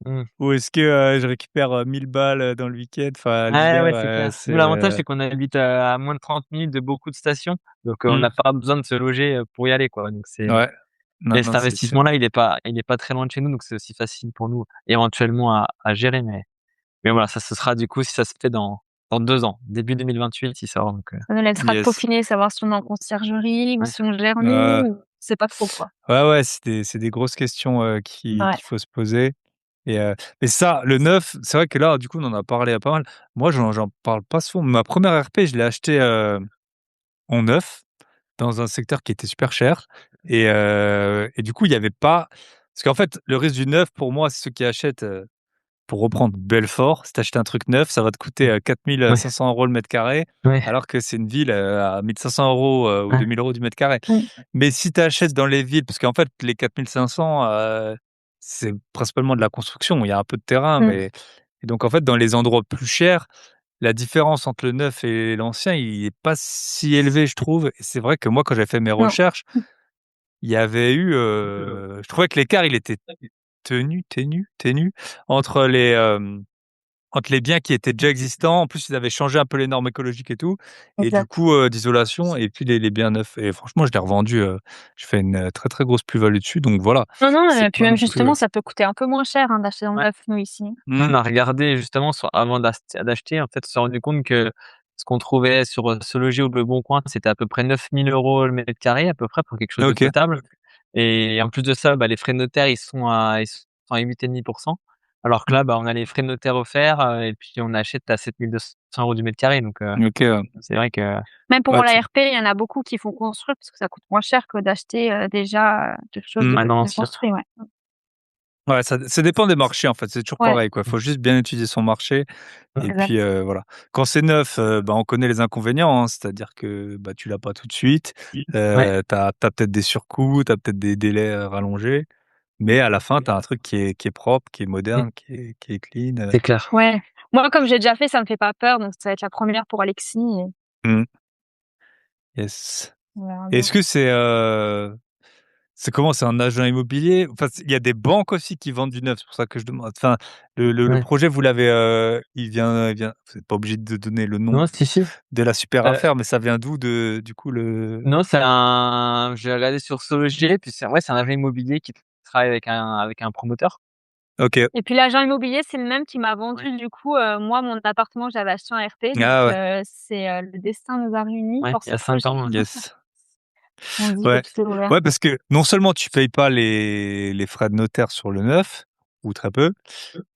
Mmh. ou est-ce que, je récupère, 1 000 balles, dans le week-end? Enfin, Ouais, l'hiver, ouais, c'est clair. c'est, Nous, l'avantage, c'est qu'on habite, à moins de 30 minutes de beaucoup de stations, donc on mmh, n'a pas besoin de se loger, pour y aller, quoi, donc ouais. Non, et cet non, c'est sûr. investissement-là, il est pas très loin de chez nous, donc c'est aussi facile pour nous, éventuellement à gérer, mais voilà, ça, ce sera du coup si ça se fait dans 2 ans, début 2028, il sort donc Ça nous laissera de Yes. peaufiner, savoir si on est en conciergerie ou ouais. si on gère nous, Heu, ou on sait pas trop, quoi. ouais, ouais, c'est des grosses questions, Ouais. qu'il faut se poser et ça, le neuf, c'est vrai que là, du coup, on en a parlé à pas mal. Moi, j'en parle pas souvent. Ma première RP, je l'ai achetée, en neuf, dans un secteur qui était super cher et du coup, il y avait pas parce qu'en fait, le risque du neuf pour moi, c'est ceux qui achètent, pour reprendre Belfort, si tu achètes un truc neuf, ça va te coûter, Mmh. 4 Ouais, 500 € le mètre carré, ouais, alors que c'est une ville, à 1 500 € ou ouais. 2 000 € du mètre carré. Mmh. Mais si tu achètes dans les villes parce qu'en fait, les 4 500, c'est principalement de la construction. Il y a un peu de terrain, Mmh. mais et donc en fait, dans les endroits plus chers, la différence entre le neuf et l'ancien, il est pas si élevé, je trouve. Et c'est vrai que moi, quand j'ai fait mes Non. recherches, il y avait eu, je trouvais que l'écart, il était ténu entre les biens qui étaient déjà existants. En plus, ils avaient changé un peu les normes écologiques et tout et du Exact. coup, d'isolation et puis les biens neufs et franchement, je l'ai revendu, je fais une, très, très grosse plus-value dessus donc voilà, Non, non, c'est puis pas même non plus, justement, ça peut coûter un peu moins cher, hein, d'acheter en Ouais. neuf, nous, ici. Nous, mmh, on a regardé justement avant d'acheter, en fait, on s'est rendu compte que ce qu'on trouvait sur, Se Loger ou Le Bon Coin, c'était à peu près 9 000 € le mètre carré, à peu près, pour quelque chose de OK, potable et en plus de ça, bah, les frais de notaire, ils sont à 8,5%. Alors que mmh, là, bah, on a les frais de notaire offerts, et puis on achète à 7 200 € du mètre carré donc OK, c'est vrai que Même pour ouais, la tu RP, il y en a beaucoup qui font construire parce que ça coûte moins cher que d'acheter, déjà, quelque chose mmh, de maintenant ancien. construit, ouais. ouais, ça dépend des marchés, en fait, c'est toujours Ouais, pareil, quoi. Il faut juste bien étudier son marché et puis, exact. voilà. Quand c'est neuf, bah, on connaît les inconvénients, hein, c'est-à-dire que, bah, tu l'as pas tout de suite, Ouais, tu as peut-être des surcoûts, tu as peut-être des délais, rallongés. Mais à la fin, tu as un truc qui est propre, qui est mmh, moderne, qui est clean, c'est clair. Ouais. Moi, comme j'ai déjà fait, ça me fait pas peur, donc ça va être la première pour Alexis et mmh, yes. on verra bien. Est-ce que c'est comment? C'est un agent immobilier? Enfin, il y a des banques aussi qui vendent du neuf, c'est pour ça que je demande. Enfin, le Ouais. projet, vous l'avez, il vient vous êtes pas obligé de donner le nom Non, si, si. de la super Heu, affaire, mais ça vient d'où du coup le non, j'ai regardé sur Se Loger, puis c'est un agent immobilier qui travaille avec un promoteur. Ok. Et puis l'agent immobilier, c'est le même qui m'a vendu du coup, moi mon appartement que j'avais acheté en RP. Donc Ah ouais. c'est, le destin nous a réunis Ouais, il y a 5 ans. Yes. On dit Ouais. que tout est ouvert. Ouais, parce que non seulement tu payes pas les frais de notaire sur le neuf, ou très peu,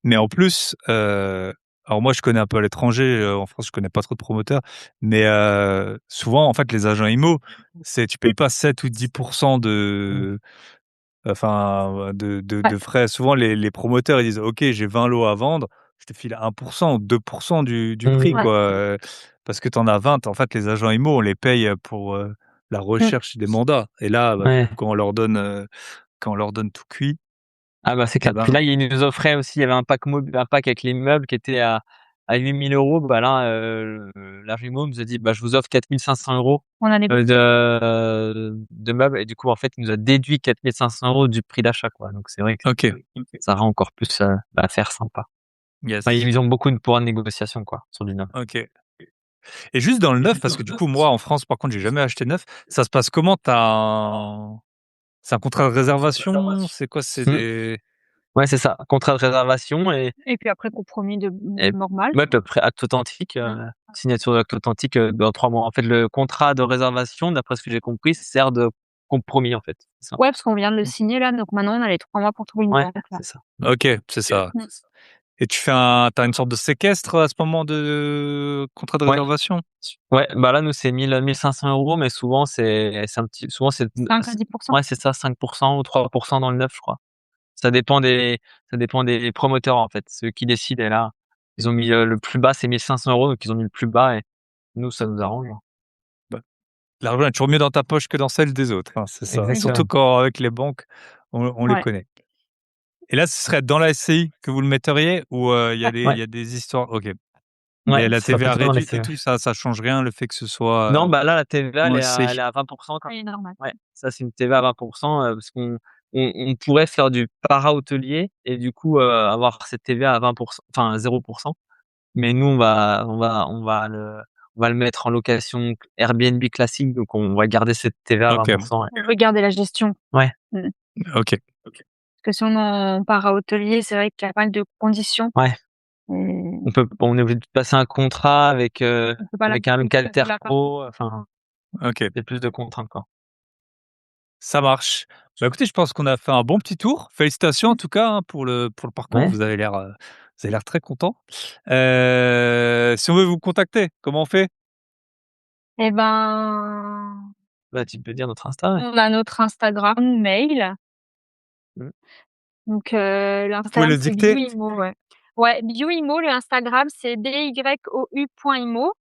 mais en plus, alors moi je connais un peu à l'étranger, en France je connais pas trop de promoteurs, mais souvent en fait les agents IMO, tu payes pas 7 ou 10% de frais. Souvent les promoteurs ils disent ok, j'ai 20 lots à vendre, je te file 1% ou 2% du prix, Ouais. quoi, parce que t'en as 20. En fait les agents IMO on les paye pour la recherche des mandats, et là bah, Ouais. quand on leur donne tout cuit, Ah bah c'est eh clair. ben, Puis là, il nous offrait aussi, il y avait un pack avec les meubles qui était à 8 000 €. Bah là, l'agent immo nous a dit: «Bah, je vous offre 4 500 € On a négocié. de meubles», et du coup, en fait, il nous a déduit 4 500 € du prix d'achat, quoi. Donc c'est vrai que ok, ça rend encore plus, l'affaire sympa. yes, Enfin, ils ont beaucoup de pouvoir de négociation, quoi, sur du neuf. ok. Et juste dans le neuf, parce que du coup moi en France par contre j'ai jamais acheté neuf, ça se passe comment? C'est un contrat de réservation? C'est quoi? C'est Mmh. des... Ouais, c'est ça, contrat de réservation Et puis après compromis et normal. ouais, puis après acte authentique, signature d'acte authentique, dans 3 mois. En fait, le contrat de réservation, d'après ce que j'ai compris, sert de compromis, en fait. C'est ça. Ouais, parce qu'on vient de le signer là, donc maintenant on a les 3 mois pour trouver une Ouais, banque là. c'est ça. Ok, c'est ça. Mmh. Et t'as une sorte de séquestre à ce moment de contrat de Ouais. réservation? Ouais, bah là, nous, c'est 1 500 €, mais souvent, souvent, c'est 5 à 10 ouais, c'est ça, 5 ou 3 dans le neuf, je crois. Ça dépend des promoteurs, en fait, ceux qui décident. Et là, ils ont mis, le plus bas, c'est 1 500 €, donc ils ont mis le plus bas, et nous, ça nous arrange. Bah, l'argent est toujours mieux dans ta poche que dans celle des autres, hein, c'est ça. Surtout Exactement. quand avec les banques, on les Ouais. connaît. Et là, ce serait dans la SCI que vous le metteriez, ou il y a Ouais. il Ouais, y a des histoires? OK. ouais, Et la ce sera TVA plutôt dans les réduite et CE. tout ça, ça change rien, le fait que ce soit, Non, bah là, la TVA, en SCI? elle est à 20 quand Elle est normale. ouais, ça, c'est une TVA à 20, parce qu'on pourrait faire du para-hôtelier et du coup, avoir cette TVA à 20, enfin 0. Mais nous, on va le mettre en location Airbnb classique, donc on va garder cette TVA à 20. OK, Ouais. On veut garder la gestion. Ouais, Mmh. OK. Parce que si on part à hôtelier, c'est vrai qu'il y a pas mal de conditions. ouais. Et On est obligé de passer un contrat avec, on peut pas avec un tout faire locataire là-bas. pro, enfin, OK. il y a plus de contraintes, quoi. Ça marche. Bah, écoutez, je pense qu'on a fait un bon petit tour. Félicitations en tout cas, hein, pour le parcours. Ouais. Vous avez l'air très content. Si on veut vous contacter, comment on fait? Et ben, Bah, tu peux dire notre Insta, ouais. on a notre Instagram, mail. Mmh. Donc Vous pouvez l'Instagram le c'est dicter? bioimo, ouais. Ouais, bioimo, le Instagram c'est byou.imo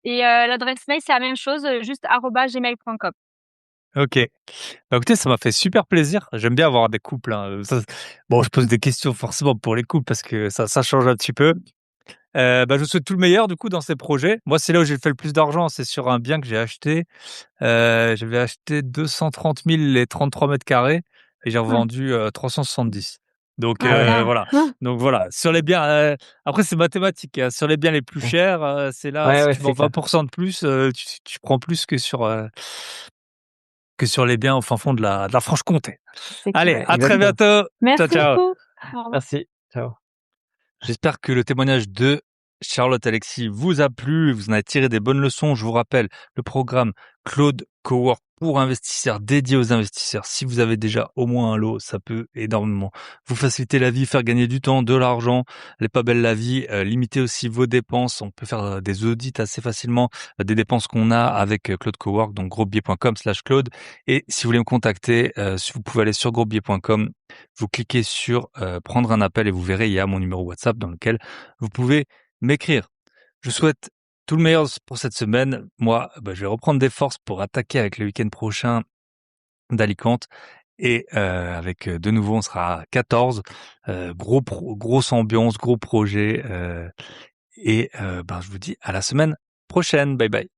et l'adresse mail c'est la même chose, juste @gmail.com. OK. Bah, écoutez, ça m'a fait super plaisir. J'aime bien avoir des couples, hein, bon, je pose des questions forcément pour les couples parce que ça change un petit peu. Bah, je vous souhaite tout le meilleur du coup dans ces projets. Moi, c'est là où j'ai fait le plus d'argent, c'est sur un bien que j'ai acheté. J'avais acheté 230 000 les 33 mètres carrés et j'ai Mmh. revendu, 370. Donc Ah ouais. voilà. Mmh. Donc voilà, sur les biens, après c'est mathématique, hein. Sur les biens les plus Ouais. chers, c'est là, Ouais, si ouais, tu vends c'est clair. 20% de plus, tu prends plus que sur les biens au fin fond de la Franche-Comté. C'est clair. Allez, Ouais, à très exactement. bientôt. Ciao, Merci ciao. beaucoup. Au revoir. Merci. Ciao. J'espère que le témoignage de Charlotte Alexis vous a plu et vous en avez tiré des bonnes leçons. Je vous rappelle le programme Claude Cowork pour investisseurs, dédié aux investisseurs. Si vous avez déjà au moins un lot, ça peut énormément vous faciliter la vie, faire gagner du temps, de l'argent. Elle est pas belle la vie. Limitez aussi vos dépenses. On peut faire des audits assez facilement des dépenses qu'on a avec Claude Cowork, donc groupebiais.com/Claude. Et si vous voulez me contacter, vous pouvez aller sur groupebiais.com. Vous cliquez sur prendre un appel et vous verrez, il y a mon numéro WhatsApp dans lequel vous pouvez m'écrire. Je vous souhaite tout le meilleur pour cette semaine. Moi, je vais reprendre des forces pour attaquer avec le week-end prochain d'Alicante. Et avec de nouveau, on sera à 14. Grosse ambiance, gros projet. Je vous dis à la semaine prochaine. Bye bye.